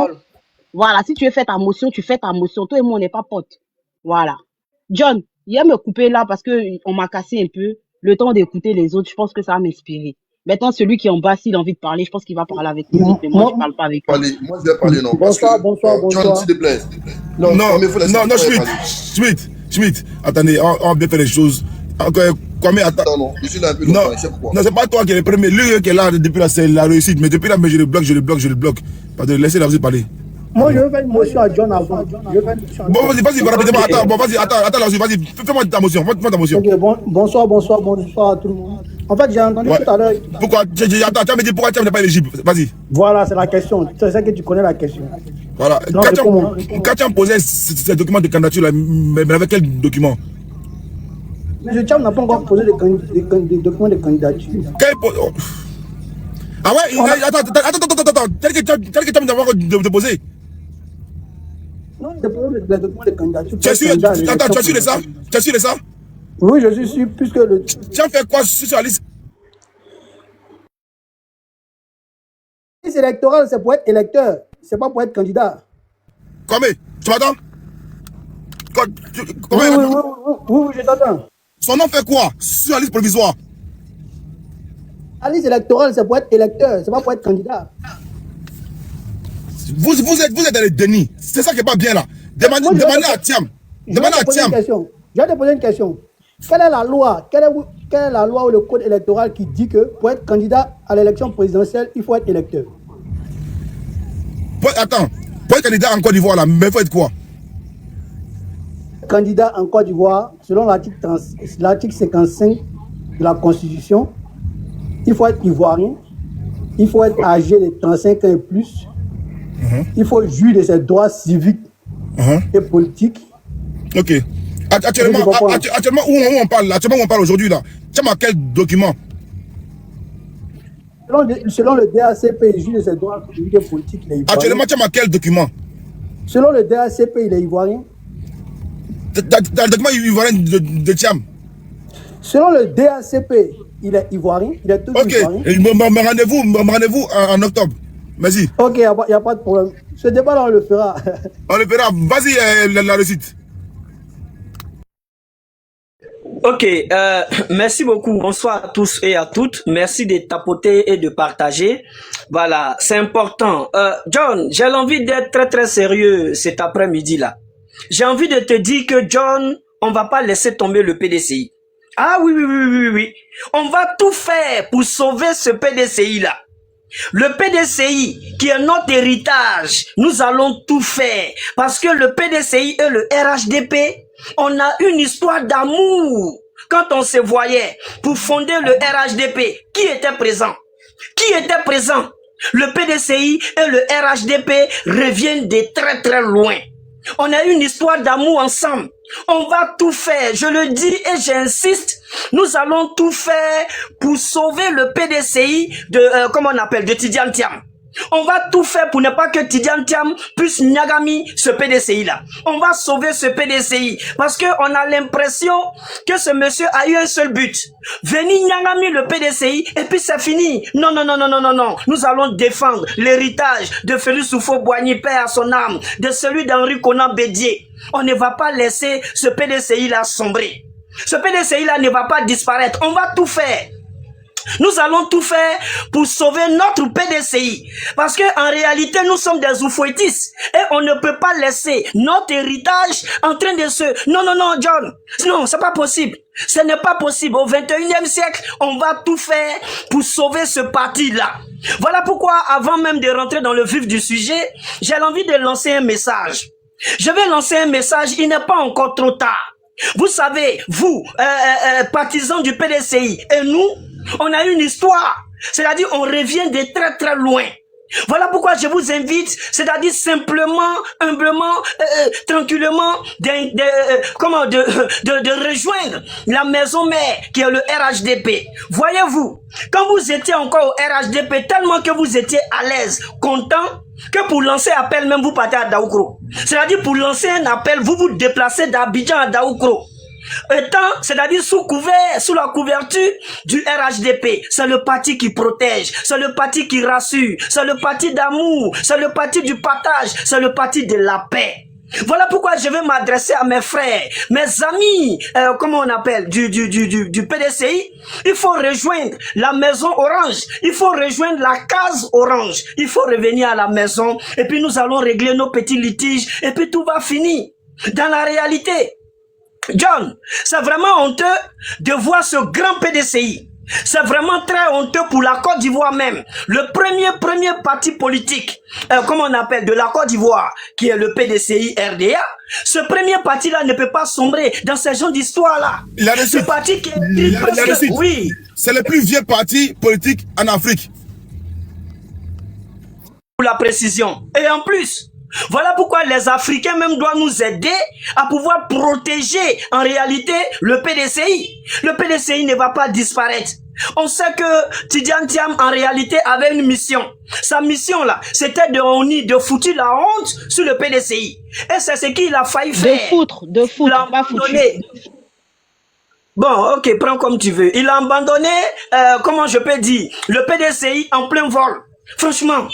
Voilà, si tu veux faire ta motion, tu fais ta motion. Toi et moi, on n'est pas potes. Voilà. John, il va me couper là parce qu'on m'a cassé un peu. Le temps d'écouter les autres, je pense que ça va m'inspirer. Maintenant, celui qui est en bas, s'il a envie de parler, je pense qu'il va parler avec les autres, mais moi, je ne parle pas avec lui. Moi, je vais parler, non. Bonsoir. John, s'il te plaît. Non, Schmitt, attendez, on va bien faire les choses. Non, je suis là un peu longtemps, je sais pourquoi. Non, c'est pas toi qui es le premier. Lui qui est là depuis là, c'est la réussite. Mais depuis là, je le bloque. Parce que laissez la parler. Moi, je veux faire une motion à John avant. Bon, vas-y, rapidement. Attends, vas-y, fais-moi ta motion. Ok, bonsoir à tout le monde. En fait, j'ai entendu tout à l'heure. Pourquoi? Attends, tu me dis pourquoi tu n'es pas éligible. Vas-y. Voilà, c'est la question. C'est ça que tu connais la question. Voilà. Quand tu as posé ces documents de candidature, là, mais avec quel document? M. Thiam n'a pas encore posé des documents de candidature. Ah ouais? Attends. Tel que tu as déposé. Non, il dépose les documents de candidature. Tu es sûr de ça? Tu es sûr de ça? Oui, je suis sûr, puisque le... Tu as fait quoi sur la liste? La liste électorale, c'est pour être électeur, c'est pas pour être candidat. Combien? Tu m'attends? Oui, je t'attends. Son nom fait quoi sur la liste provisoire? La liste électorale, c'est pour être électeur, c'est pas pour être candidat. Vous êtes dans les dénis. C'est ça qui n'est pas bien là. Demandez à Thiam. Demandez à Thiam. Je vais te poser une question. Quelle est la loi ou le code électoral qui dit que pour être candidat à l'élection présidentielle, il faut être électeur? Pour être candidat en Côte d'Ivoire, là, mais il faut être quoi? Candidat en Côte d'Ivoire, selon l'article 55 de la Constitution, il faut être ivoirien, il faut être âgé de 35 ans et plus, il faut jouir de ses droits civiques et politiques. Ok. Actuellement, où on parle aujourd'hui, là, tu as quel document? Selon le DACP, il jouit de ses droits civiques et politiques. Actuellement, tu as quel document? Selon le DACP, il est ivoirien. Dans le document ivoirien de Thiam? Selon le DACP, il est ivoirien, il est toujours Ok, ivoirien. rendez-vous en octobre. Merci. Ok, il n'y a pas de problème. Ce débat-là, on le fera. On le fera. Vas-y, la réussite. Ok, merci beaucoup. Bonsoir à tous et à toutes. Merci de tapoter et de partager. Voilà, c'est important. John, j'ai envie d'être très très sérieux cet après-midi-là. J'ai envie de te dire que John, on va pas laisser tomber le PDCI. Ah oui, oui, oui, oui, oui. On va tout faire pour sauver ce PDCI-là. Le PDCI, qui est notre héritage, nous allons tout faire. Parce que le PDCI et le RHDP, on a une histoire d'amour. Quand on se voyait pour fonder le RHDP, qui était présent? Qui était présent? Le PDCI et le RHDP reviennent de très très loin. On a une histoire d'amour ensemble. On va tout faire, je le dis et j'insiste, nous allons tout faire pour sauver le PDCI de, comment on appelle, de Tidiane Thiam. On va tout faire pour ne pas que Tidiane Thiam puisse nyagami ce PDCI-là. On va sauver ce PDCI parce que on a l'impression que ce monsieur a eu un seul but. Venir nyagami le PDCI et puis c'est fini. Non, non, non, non, non, non, non. Nous allons défendre l'héritage de Félix Houphouët-Boigny, paix à son âme, de celui d'Henri Konan Bédié. On ne va pas laisser ce PDCI-là sombrer. Ce PDCI-là ne va pas disparaître. On va tout faire. Nous allons tout faire pour sauver notre PDCI. Parce que en réalité, nous sommes des oufouettistes. Et on ne peut pas laisser notre héritage en train de se... Non, non, non, John. Non, c'est pas possible. Ce n'est pas possible. Au 21e siècle, on va tout faire pour sauver ce parti-là. Voilà pourquoi, avant même de rentrer dans le vif du sujet, j'ai envie de lancer un message. Je vais lancer un message. Il n'est pas encore trop tard. Vous savez, vous, partisans du PDCI, et nous, on a une histoire. C'est-à-dire, on revient de très très loin. Voilà pourquoi je vous invite, c'est-à-dire simplement, humblement, tranquillement, de rejoindre la maison mère qui est le RHDP. Voyez-vous, quand vous étiez encore au RHDP, tellement que vous étiez à l'aise, content, que pour lancer appel, même vous partez à Daoukro. C'est-à-dire, pour lancer un appel, vous vous déplacez d'Abidjan à Daoukro. Étant, c'est-à-dire sous la couverture du RHDP, c'est le parti qui protège, c'est le parti qui rassure, c'est le parti d'amour, c'est le parti du partage, c'est le parti de la paix. Voilà pourquoi je vais m'adresser à mes frères, mes amis, comment on appelle, du PDCI. Il faut rejoindre la maison orange, il faut rejoindre la case orange, il faut revenir à la maison et puis nous allons régler nos petits litiges et puis tout va finir. Dans la réalité, John, c'est vraiment honteux de voir ce grand PDCI. C'est vraiment très honteux pour la Côte d'Ivoire même. Le premier parti politique, comment on appelle, de la Côte d'Ivoire, qui est le PDCI RDA, ce premier parti-là ne peut pas sombrer dans ce genre d'histoire-là. Ce parti qui est oui. C'est le plus vieux parti politique en Afrique. Pour la précision. Et en plus, voilà pourquoi les Africains même doivent nous aider à pouvoir protéger en réalité le PDCI. Le PDCI ne va pas disparaître. On sait que Tidiane Thiam en réalité avait une mission. Sa mission là, c'était de foutre la honte sur le PDCI. Et c'est ce qu'il a failli faire. De foutre, pas foutu. Bon, ok, prends comme tu veux. Il a abandonné, comment je peux dire, le PDCI en plein vol. Franchement,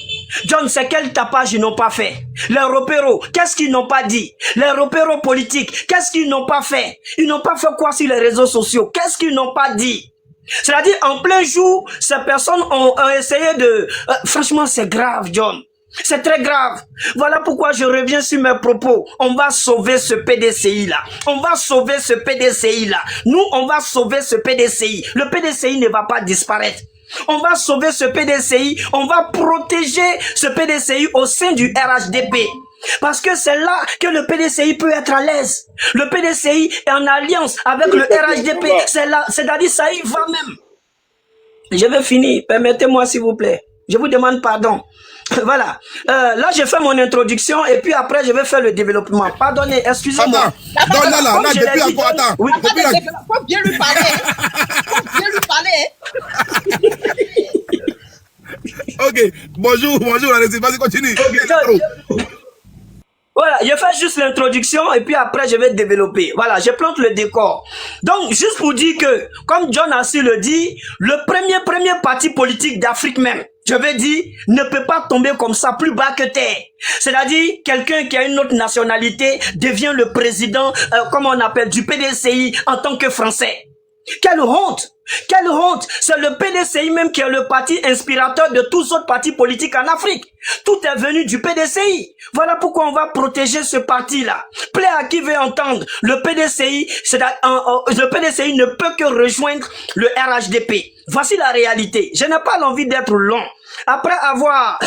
John, c'est quel tapage ils n'ont pas fait? Les repéros, qu'est-ce qu'ils n'ont pas dit? Les repéros politiques, qu'est-ce qu'ils n'ont pas fait? Ils n'ont pas fait quoi sur les réseaux sociaux? Qu'est-ce qu'ils n'ont pas dit? C'est-à-dire, en plein jour, ces personnes ont essayé de... franchement, c'est grave, John. C'est très grave. Voilà pourquoi je reviens sur mes propos. On va sauver ce PDCI-là. On va sauver ce PDCI-là. Nous, on va sauver ce PDCI. Le PDCI ne va pas disparaître. On va sauver ce PDCI, on va protéger ce PDCI au sein du RHDP. Parce que c'est là que le PDCI peut être à l'aise. Le PDCI est en alliance avec le RHDP. C'est là, c'est-à-dire ça y va même. Je vais finir, permettez-moi s'il vous plaît. Je vous demande pardon. Voilà. Là, j'ai fait mon introduction et puis après, je vais faire le développement. Pardonnez, excusez-moi. Là, depuis encore, attends. Oui. Faut bien lui parler. Faut bien lui parler. Ok. Bonjour, vas-y, continue. Voilà, je fais juste l'introduction et puis après je vais développer. Voilà, je plante le décor. Donc, juste pour dire que, comme John Assi le dit, le premier parti politique d'Afrique même, je vais dire, ne peut pas tomber comme ça plus bas que terre. C'est-à-dire, quelqu'un qui a une autre nationalité devient le président, comme on appelle, du PDCI en tant que Français. Quelle honte! Quelle honte! C'est le PDCI même qui est le parti inspirateur de tous les autres partis politiques en Afrique. Tout est venu du PDCI. Voilà pourquoi on va protéger ce parti-là. Plaît à qui veut entendre. Le PDCI, le PDCI ne peut que rejoindre le RHDP. Voici la réalité. Je n'ai pas l'envie d'être long. Après avoir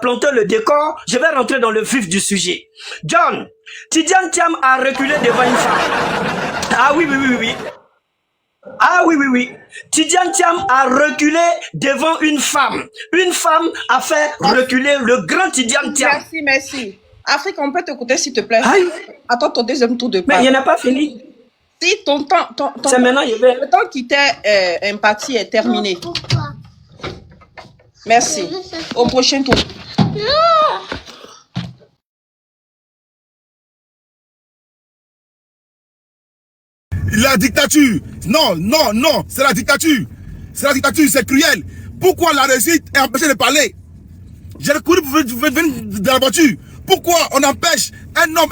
planté le décor, je vais rentrer dans le vif du sujet. John, Tidjane Thiam a reculé devant une femme. Ah oui. Ah oui. Tidjane Thiam a reculé devant une femme. Une femme a fait reculer le grand Tidjane Thiam. Merci. Afrique, on peut t'écouter s'il te plaît. Aïe. Attends ton deuxième tour de parole. Mais il n'y en a pas fini. Si ton temps, c'est maintenant, le temps qui t'est imparti est terminé. Merci. Au prochain tour. La dictature. Non, c'est la dictature. C'est la dictature, c'est cruel. Pourquoi la réussite est empêchée de parler? J'ai couru pour venir dans la voiture. Pourquoi on empêche un homme